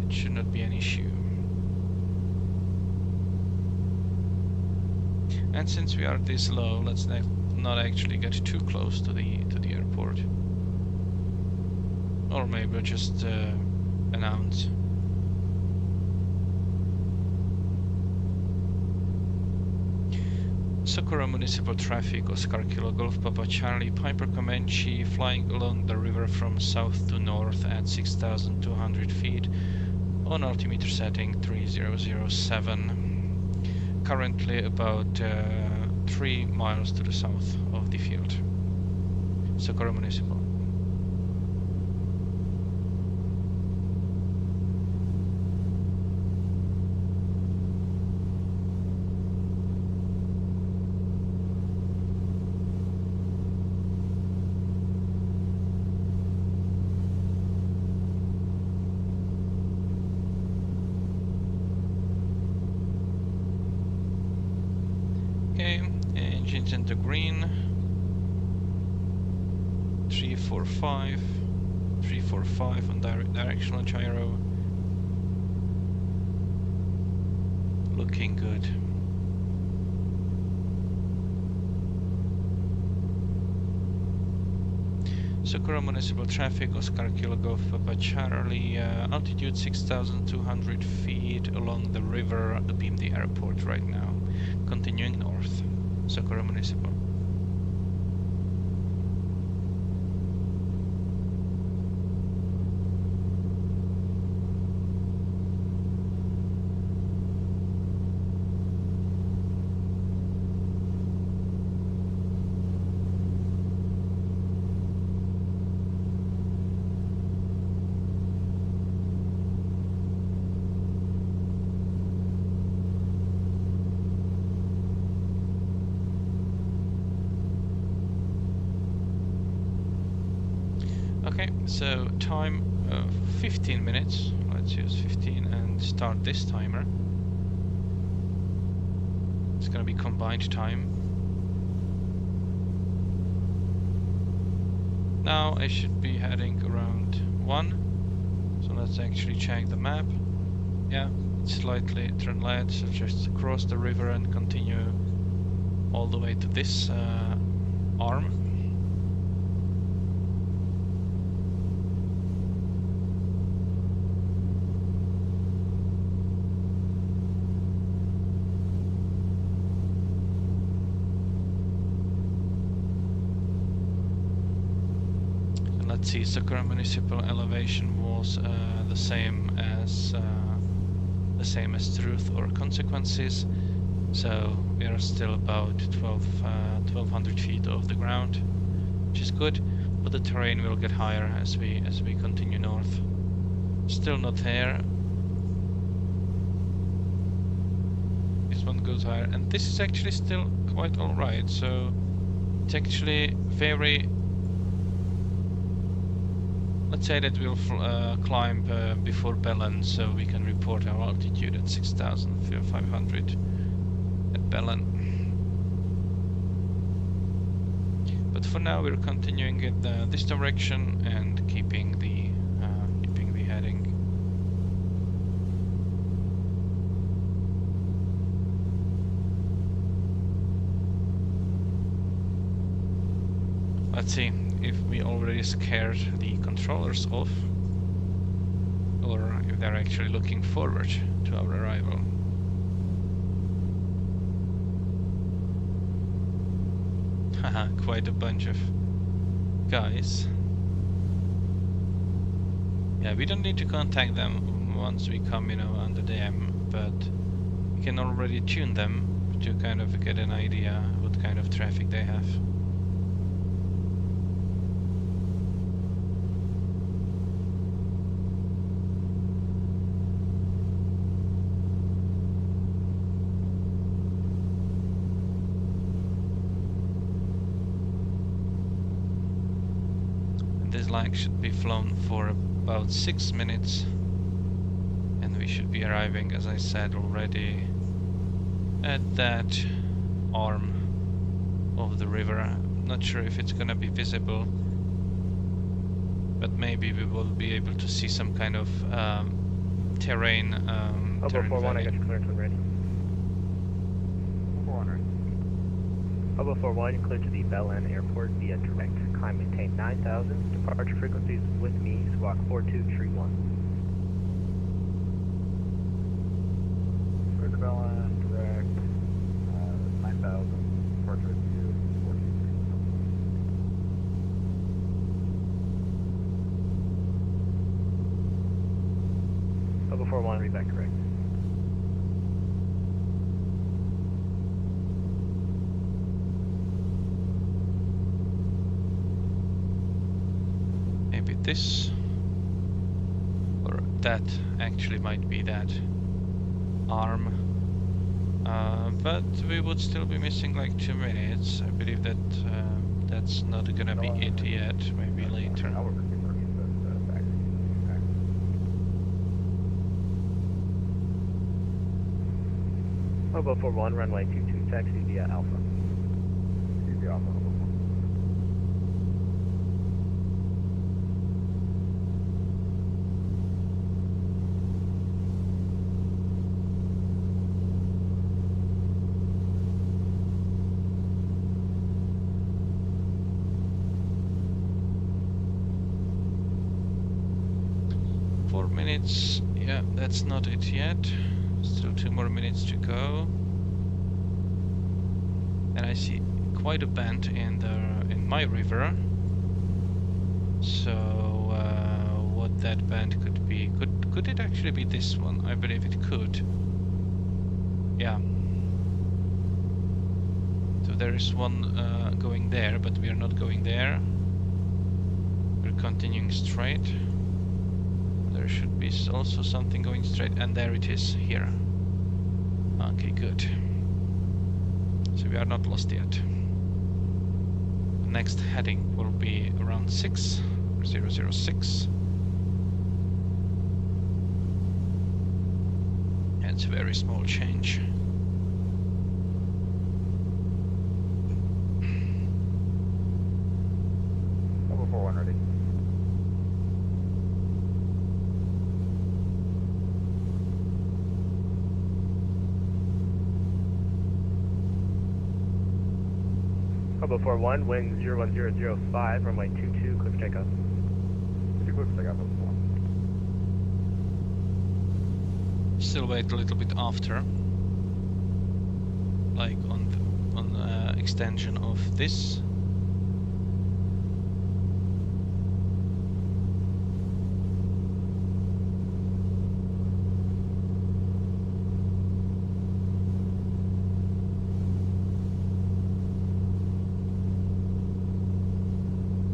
It should not be an issue. And since we are this low, let's not actually get too close to the airport. Or maybe just announce. Socorro Municipal Traffic, Oscar Kilo Golf Papa Charlie, Piper Comanche, flying along the river from south to north at 6,200 feet on altimeter setting 3007. Currently about 3 miles to the south of the field. Socorro Municipal. Engines into green. 345 on directional gyro. Looking good. Socorro Municipal Traffic, Oscar Kilo Golf Papa Charlie, altitude 6,200 feet along the river, beam the airport right now. Continuing north. Socorro Municipal. Okay, so time 15 minutes. Let's use 15 and start this timer. It's gonna be combined time. Now I should be heading around 1. So let's actually check the map. Yeah, it's slightly turn left, so just cross the river and continue all the way to this arm. Let's see, Socorro Municipal elevation was the same as Truth or Consequences, so we are still about 1,200 feet off the ground, which is good. But the terrain will get higher as we continue north. Still not there. This one goes higher, and this is actually still quite all right. So it's actually very. Let's say that we'll climb before Belen, so we can report our altitude at 6,500 at Belen. But for now, we're continuing in this direction and keeping the heading. Let's see if we already scared the controllers off, or if they're actually looking forward to our arrival. Haha, quite a bunch of guys. Yeah, we don't need to contact them once we come, under them, but we can already tune them to kind of get an idea what kind of traffic they have. this lag should be flown for about 6 minutes, and we should be arriving, as I said already, at that arm of the river. I'm not sure if it's gonna be visible, but maybe we will be able to see some kind of terrain. Elbow terrain 41, I valley. got your clearance when ready. 400. Elbow 41, you're clear to the Belen Airport via direct. Climb maintain 9,000. Departure frequencies with me, squawk 4231. Clear to Belen, direct, 9,000. Departure with you, 4231. Elbow 41, read back correct. Maybe this, or that actually might be that arm, but we would still be missing like 2 minutes. I believe that that's not gonna be it yet, maybe later. Albuquerque International Sunport. Elbow 41, runway 22, taxi via Alpha. Easy Alpha. 4 minutes, yeah, that's not it yet. Still 2 more minutes to go. And I see quite a bend in my river. So what that bend could be? Could it actually be this one? I believe it could. Yeah. So there is one going there, but we are not going there. We're continuing straight. There should be also something going straight, and there it is here. Okay, good. So we are not lost yet. The next heading will be around 6006. And it's a very small change. Elbow 41 ready. Elbow 41, wind 01005, runway 22, clear for takeoff. Pretty quick takeoff. Still wait a little bit after, like on extension of this.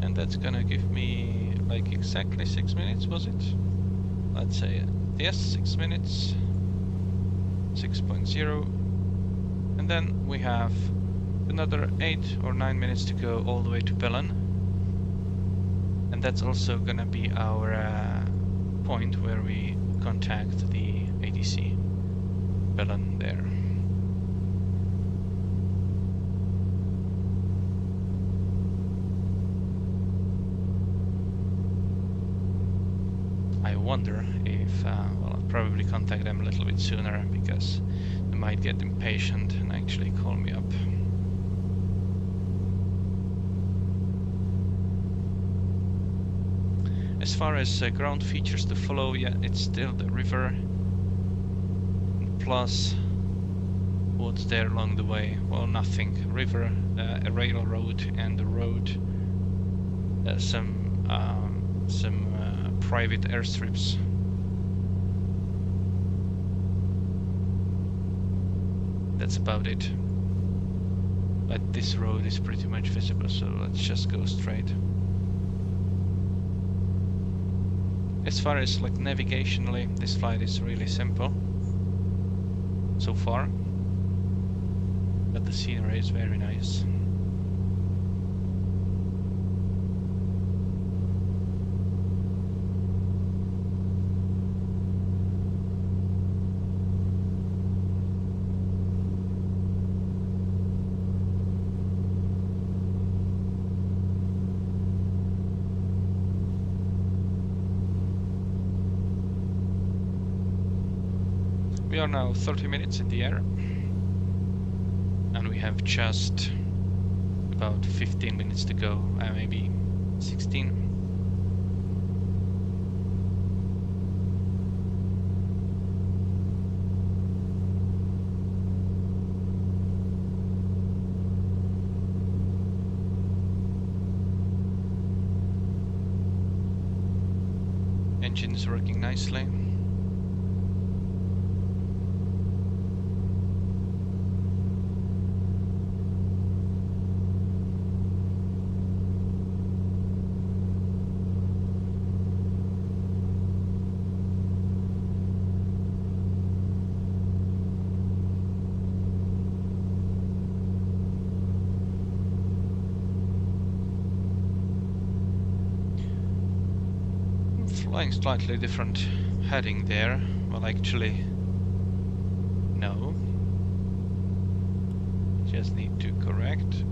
And that's gonna give me like exactly 6 minutes, was it? Let's say yes, 6 minutes, 6.0, and then we have another 8 or 9 minutes to go all the way to Belen, and that's also gonna be our point where we contact the ATC Belen there. I wonder if, well, I'll probably contact them a little bit sooner, because they might get impatient and actually call me up. As far as ground features to follow, yeah, it's still the river, plus what's there along the way? Well, nothing. River, a railroad, and the road, some private airstrips. That's about it. But this road is pretty much visible, so let's just go straight. As far as like navigationally, this flight is really simple so far, but the scenery is very nice. We are now 30 minutes in the air, and we have just about 15 minutes to go, maybe 16. Engine is working nicely. Flying slightly different heading there. Well, actually, no. Just need to correct.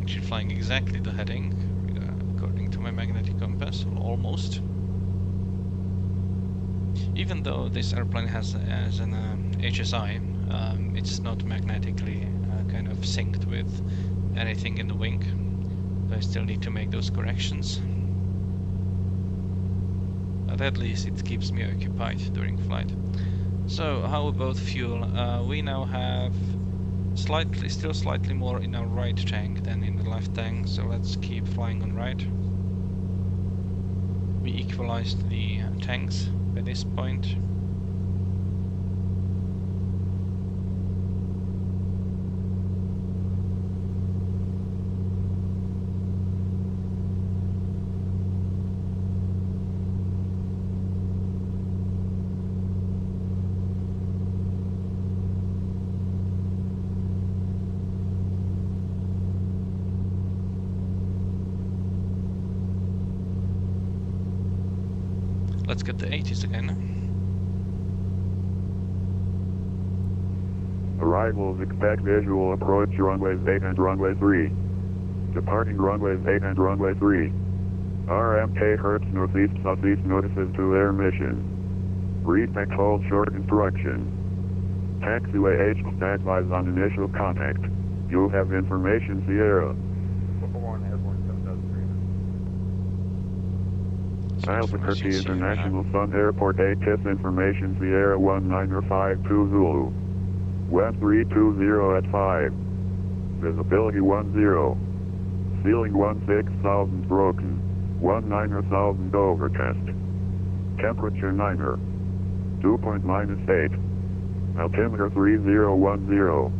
Actually flying exactly the heading, according to my magnetic compass, almost. Even though this airplane has as an HSI, it's not magnetically kind of synced with anything in the wing. So I still need to make those corrections. But at least it keeps me occupied during flight. So how about fuel? We now have still slightly more in our right tank than in the left tank, so let's keep flying on right. We equalized the tanks by this point. Let's get the 80s again. Arrivals expect visual approach runways 8 and runway 3. Departing runways 8 and runway 3. RMK Hertz northeast southeast notices to air mission. Read hold short instruction. Taxiway H standbys on initial contact. You have information Sierra. Albuquerque International Sunport ATC information Sierra 195 to Zulu. West 320 at 5. Visibility 10. Ceiling 16,000 broken. 19,000 overcast. Temperature 9er. Dew point -8. Altimeter 3010.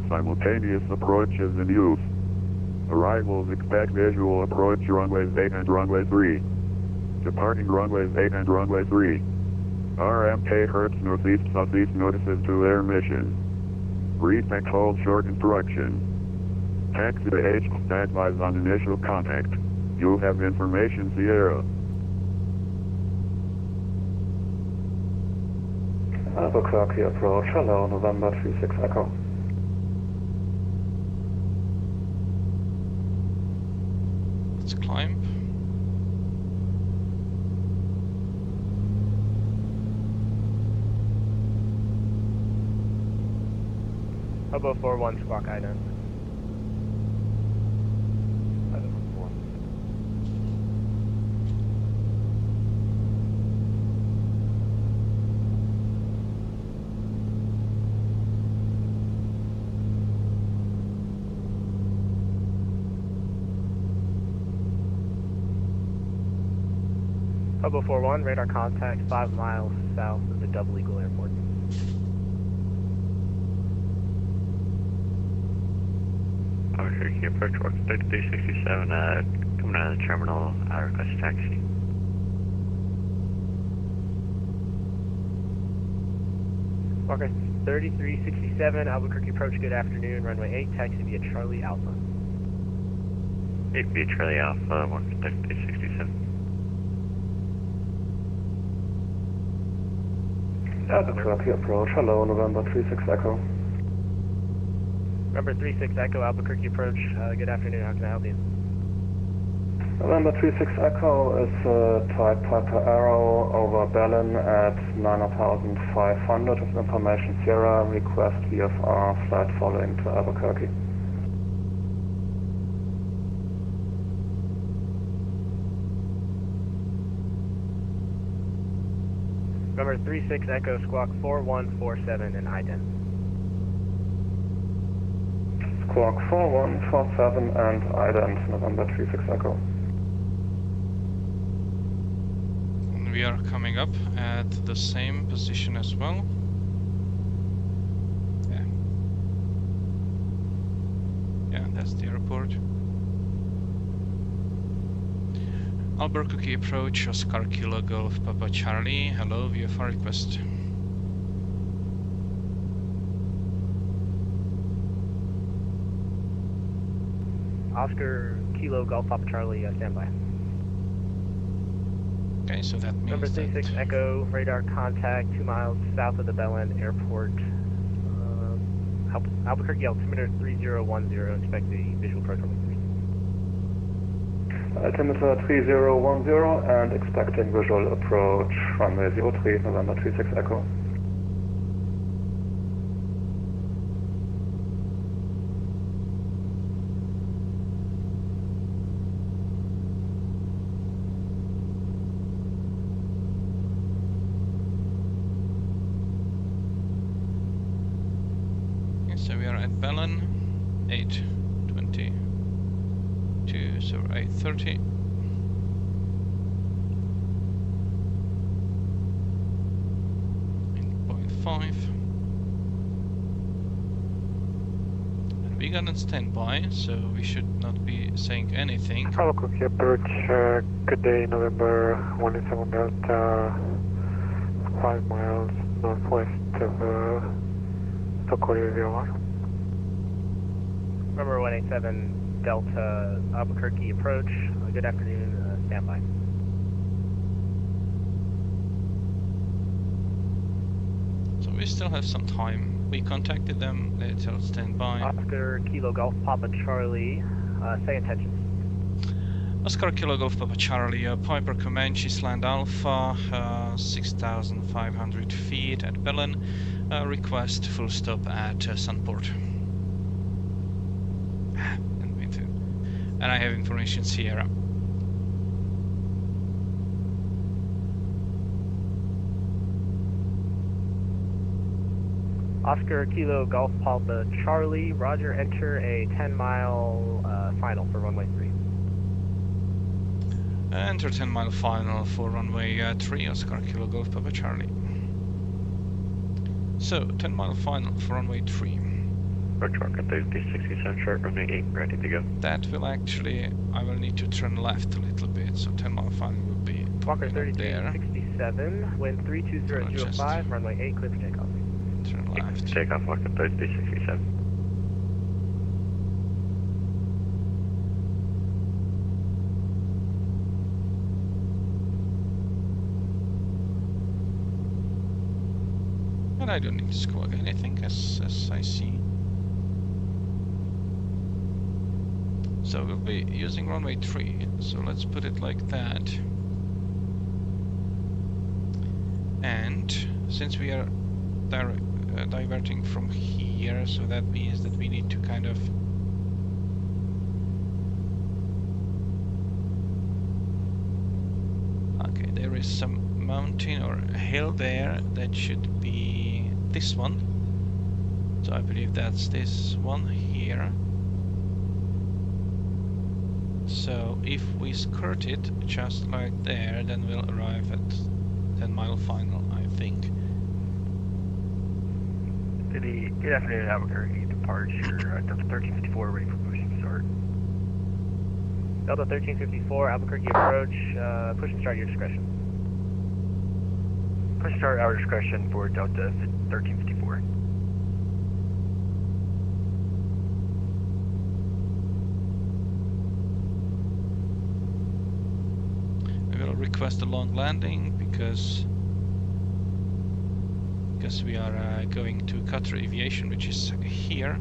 Simultaneous approach is in use. Arrivals expect visual approach runways 8 and runway 3. Departing runways 8 and runway 3. RMK Hertz northeast southeast notices to air mission. Read hold short instruction. Taxi to H standbys on initial contact. You have information Sierra. Albuquerque approach, hello, November 36 Echo. Let's climb. Hobo 41 squawk item. Hobo 41, radar contact 5 miles south of the Double Eagle Airport. Albuquerque approach work 3367, coming out of the terminal, I request taxi. Walker 3367, Albuquerque approach, good afternoon, runway 8, taxi via Charlie Alpha. 8 via Charlie Alpha, 3367. Albuquerque approach, hello, November 36 Echo. Number 36 Echo, Albuquerque approach, good afternoon, how can I help you? November 36 Echo is type Piper Arrow over Berlin at 9,500 with information Sierra. Request VFR flight following to Albuquerque. November 36 Echo Squawk 4147 in ident. Squawk 4147 and ident, November 36 Echo. We are coming up at the same position as well. Yeah, that's the airport. Albuquerque approach, Oscar Kilo Golf Papa Charlie. Hello, VFR request. Oscar Kilo Golf Papa Charlie, standby. Okay, so that means Number 36 that Echo, radar contact 2 miles south of the Belen Airport. Albuquerque altimeter 3010, expect the visual approach runway 3. Altimeter 3010 and expecting visual approach runway 03, November 36 Echo. So we are at Belen, 8:22, so 8:30. In 0.5. And we got on standby, so we should not be saying anything. Albuquerque approach, good day, November 187 Delta, 5 miles northwest of VFR. Number 187 Delta, Albuquerque approach. Good afternoon, standby. So we still have some time. We contacted them, they tell standby. Oscar Kilo Golf Papa Charlie, say attention. Oscar Kilo Golf Papa Charlie, Piper Comanche Land Alpha, 6,500 feet at Belen. Request full stop at Sunport. And I have information Sierra. Oscar Kilo Golf Papa Charlie, roger, enter a 10-mile final for runway 3. Enter 10-mile final for runway 3, Oscar Kilo Golf Papa Charlie. So, 10-mile final for runway 3. Approach Rocket 37 short, runway 8, ready to go. That will actually, I will need to turn left a little bit, so 10-mile final will be Walker there. 3367, wind 32005, runway 8, clear for takeoff. Turn left. Takeoff, Walker 3367. And I don't need to squawk anything as I see. So we'll be using runway 3, so let's put it like that. And since we are diverting from here, so that means that we need to kind of okay, there is some mountain or hill there that should be this one, so I believe that's this one here. So if we skirt it just like there, then we'll arrive at 10-mile final, I think. Good afternoon, Albuquerque departure, Delta 1354, ready for push and start. Delta 1354, Albuquerque approach, push and start your discretion. Push and start our discretion for Delta 1354. I will request a long landing because we are going to Qatar Aviation, which is here,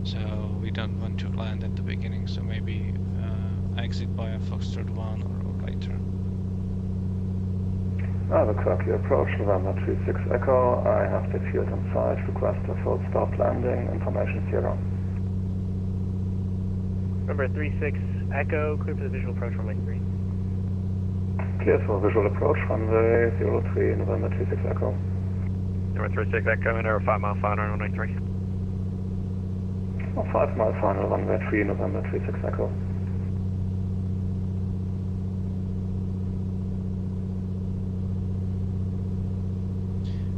so we don't want to land at the beginning, so maybe exit via Foxtrot 1 or later. Albuquerque approach November 36 Echo. I have the field on site. Request a full stop landing. Information 0. Number 36 Echo, clear for the visual approach runway 3. Clear for visual approach runway 03 November 36 Echo. Number 36 Echo, enter 5 mile final runway 3. 5 mile final runway 3 November 36 Echo.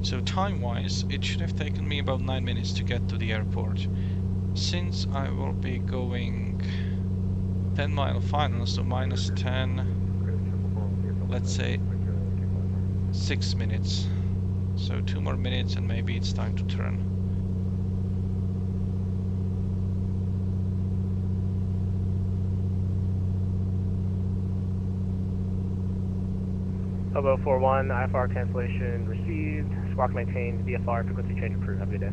So time-wise, it should have taken me about 9 minutes to get to the airport. Since I will be going 10 mile final, so minus 10, let's say 6 minutes. So 2 more minutes and maybe it's time to turn. Hobo 41, IFR cancellation received. Squawk maintained, VFR frequency change approved. Have a good day.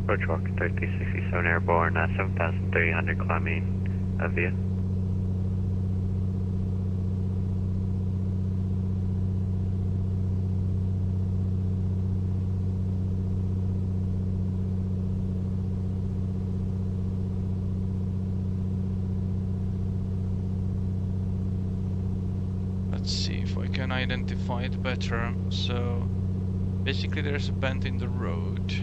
Approach walk 3367 airborne, 7,300 climbing via. Let's see if I can identify it better. So basically there's a bend in the road.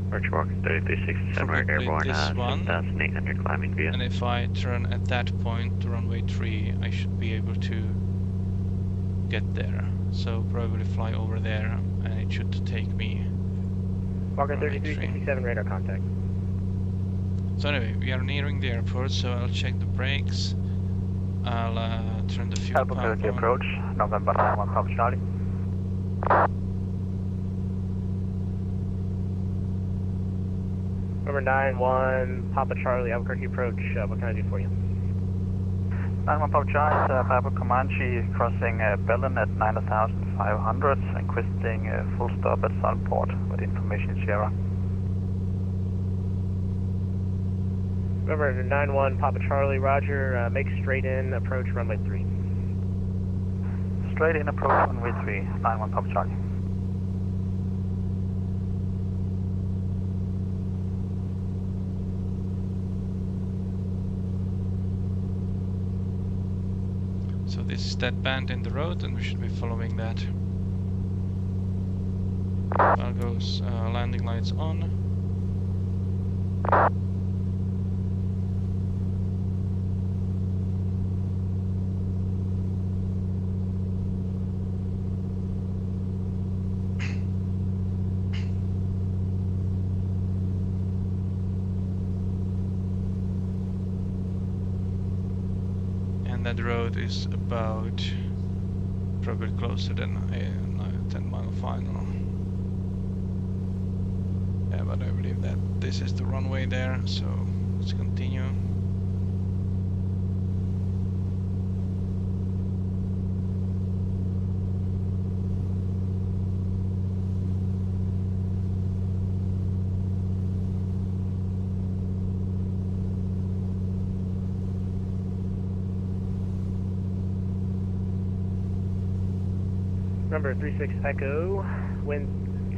Approach walk 3367 Probably airborne, this one. 7,800 climbing via. And if I turn at that point to runway 3, I should be able to get there. So probably fly over there and it should take me. Walker runway 3367 radar contact. So anyway, we are nearing the airport, so I'll check the brakes. I'll turn the fuel pump Albuquerque on. approach, November 91 Papa Charlie. Number 91 Papa Charlie, Albuquerque approach. What can I do for you? 91 Papa Charlie, Papa Comanche crossing Belen at 9,500, requesting a full stop at Sunport with information Sierra. Number 91 Papa Charlie, roger. Make straight in, approach runway 3. Straight in approach runway 3, 91 Papa Charlie. So this is that bend in the road and we should be following that. I'll go landing lights on. That road is about probably closer than a 10 mile final. Yeah, but I believe that this is the runway there, so let's continue. Number 36 Echo, wind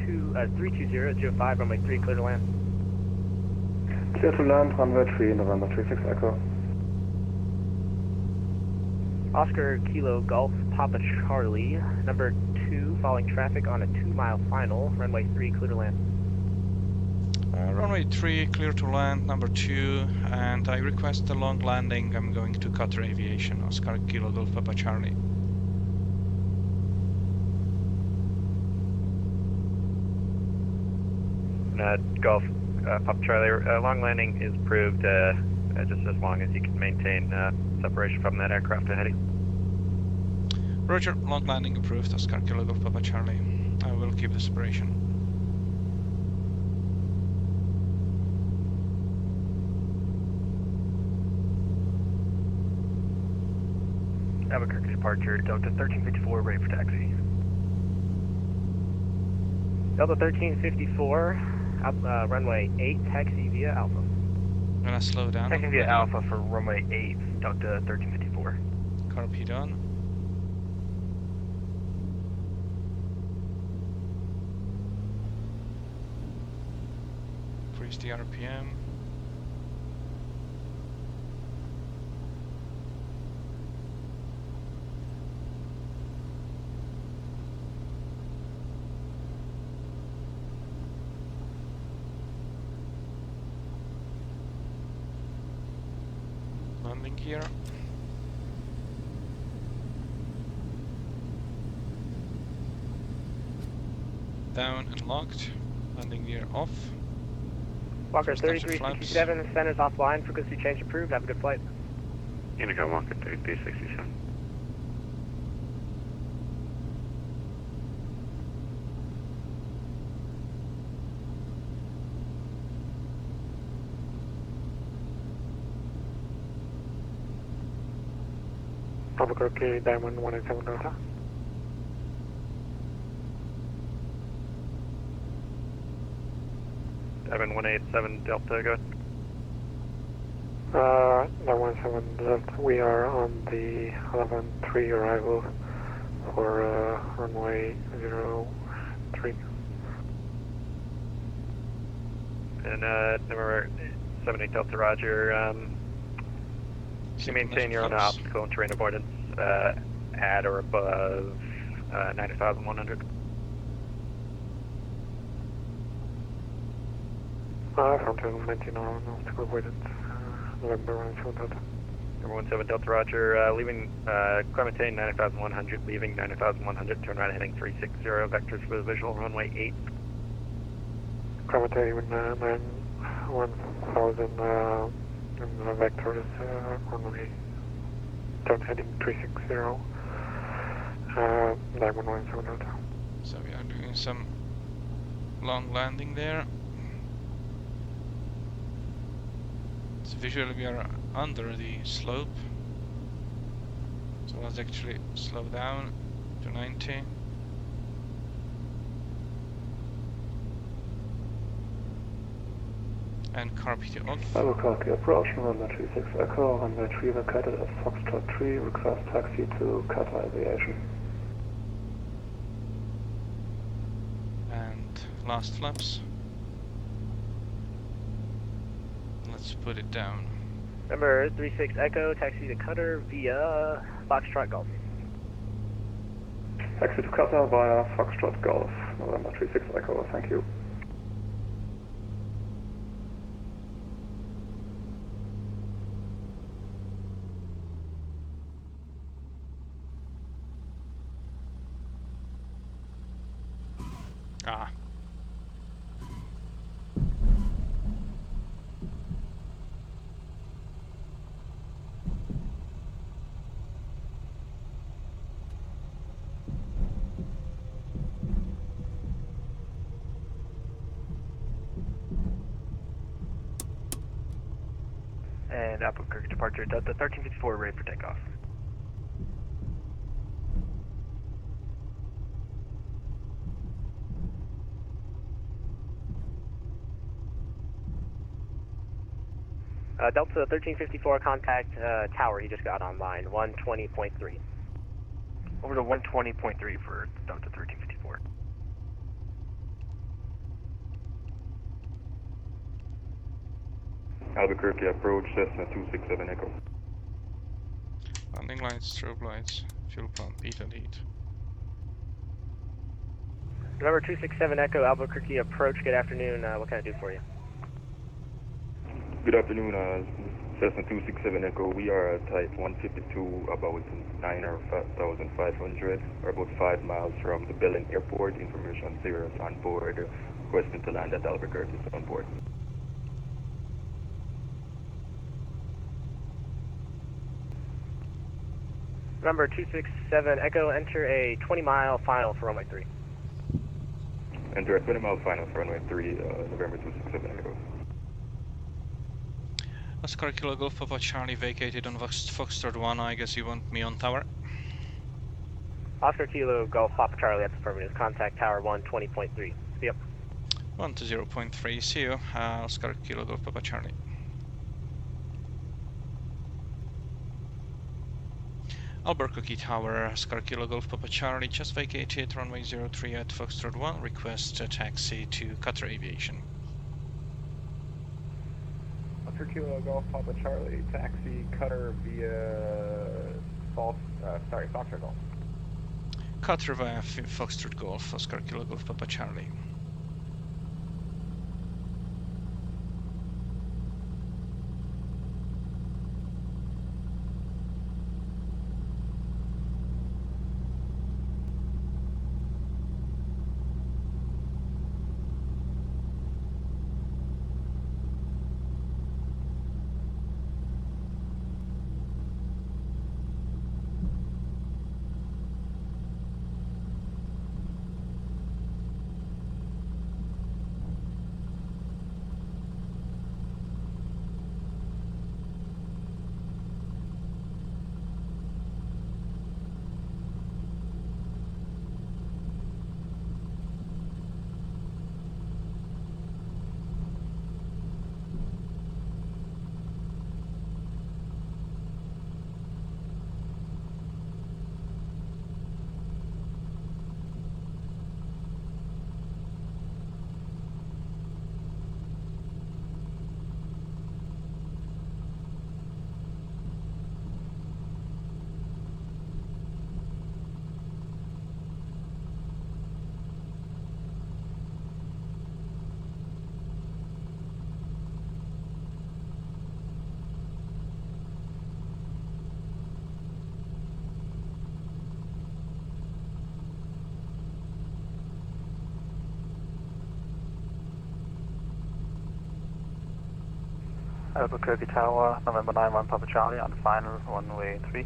320.05, runway 3, clear to land. Clear to land, runway 3, November 36 Echo. Oscar Kilo Golf Papa Charlie, number 2, following traffic on a 2 mile final, runway 3, clear to land. Runway 3, clear to land, number 2, and I request a long landing. I'm going to Qatar Aviation, Oscar Kilo Golf Papa Charlie. Golf Papa Charlie, long landing is approved just as long as you can maintain separation from that aircraft ahead of you. Roger, long landing approved, Oscar Kilo Golf Papa Charlie. I will keep the separation. Albuquerque departure, Delta 1354, ready for taxi. Delta 1354, runway 8, taxi via Alpha. I'm gonna slow down. Taxi via already. Alpha for runway 8, Delta 1354. Copy done. Increase the RPM. Landing gear. Down and locked. Landing gear off. Walker First touch of flaps. 3367, centers offline, frequency change approved, have a good flight. Indigo Walker 3367. Albuquerque, Diamond 187 Delta. Diamond 187 Delta, go ahead. Diamond 187 Delta, we are on the 11-3 arrival for runway 03. And number 78 Delta, roger. You maintain your own obstacle and terrain avoidance at or above 90,100. From 219 on obstacle avoidance, November 17 Delta. Number 17 Delta, roger. Leaving, maintain 90,100, leaving 90,100, turn right heading 360, vectors for the visual, runway 8. Climate 1000, and the vector is runway, turn heading 360, Diamond 187 Delta. So we are doing some long landing there. So visually we are under the slope. So let's actually slow down to 90. And carpet off. Albuquerque approach, November 36 Echo, runway 3 vacated at Foxtrot 3, request taxi to Qatar Aviation. And last flaps. Let's put it down. Number 36 Echo, taxi to Qatar via Foxtrot Golf. Taxi to Qatar via Foxtrot Golf, November 36 Echo, thank you. Ah. And Albuquerque departure, Delta 1354, ready for takeoff. Delta 1354, contact tower he just got online, 120.3. Over to 120.3 for Delta 1354. Albuquerque approach, Cessna 267 Echo. Landing lights, strobe lights, fuel pump, heat and heat. Number 267 Echo, Albuquerque approach, good afternoon, what can I do for you? Good afternoon, Cessna 267 Echo. We are at type 152, about 9,500, or about 5 miles from the Belen Airport. Information serious on board, requesting to land at Albuquerque Sunport. Number 267 Echo, enter a 20-mile final for runway 3. Enter a 20-mile final for runway 3, November 267 Echo. Oscar Kilo Golf Papa Charlie vacated on Foxtrot 1. I guess you want me on tower? Oscar Kilo Golf Papa Charlie, that's affirmative. Contact Tower 1, 20.3. Yep. 1 to 0.3, see you. Oscar Kilo Golf Papa Charlie. Albuquerque Tower, Oscar Kilo Golf Papa Charlie, just vacated runway 03 at Foxtrot 1. Request a taxi to Qatar Aviation. Oscar Kilo Golf Papa Charlie, taxi Cutter via Foxtrot Golf. Qatar via Foxtrot Golf, Oscar Kilo Golf Papa Charlie. Albuquerque Tower, November 91 Papa Charlie on final runway 3.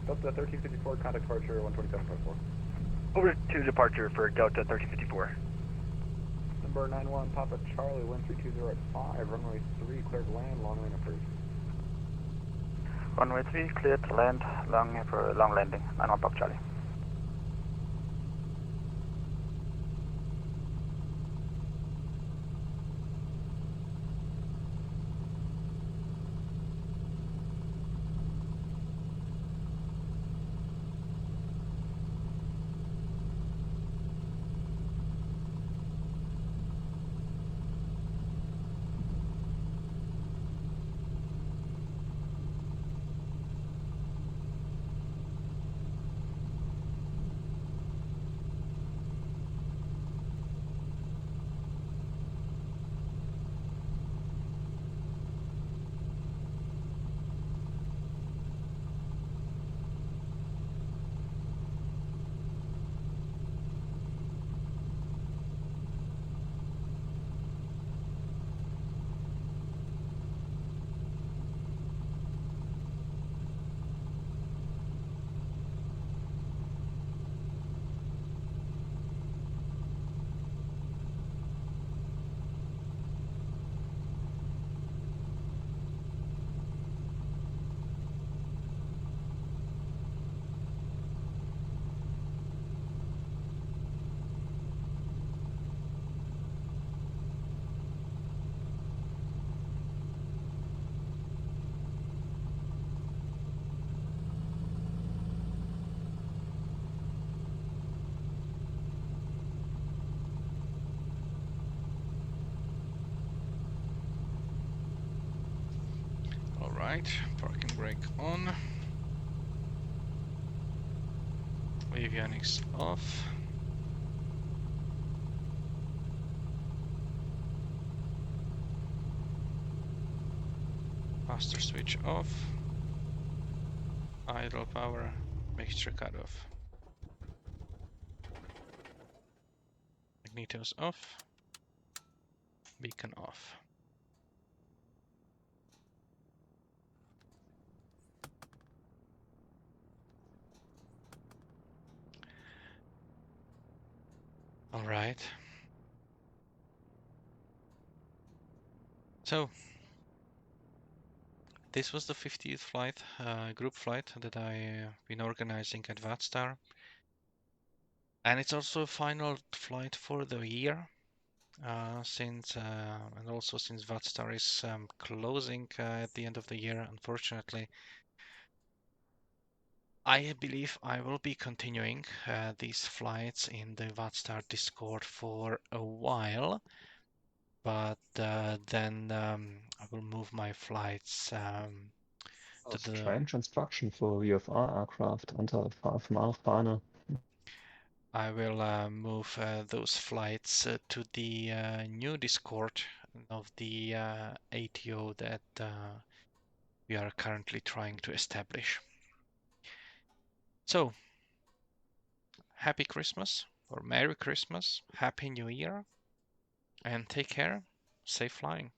Delta 1354, contact departure 127.4. Over to departure for Delta 1354. Number 91 Papa Charlie, wind 320 at 5, runway 3, cleared to land, long range approved. Runway 3, cleared to land, long landing, 91 Papa Charlie. Alright, parking brake on. Avionics off. Master switch off. Idle power mixture cut off. Magnetos off. Beacon off. All right. So this was the 50th flight, group flight that I've been organizing at VATSTAR. And it's also a final flight for the year, since and also since VATSTAR is closing at the end of the year, unfortunately. I believe I will be continuing these flights in the VATSTAR Discord for a while, but then I will move my flights to the Strange instruction for VFR aircraft until 5-mile final. I will move those flights to the new Discord of the ATO that we are currently trying to establish. So, Happy Christmas or Merry Christmas, Happy New Year, and take care, safe flying.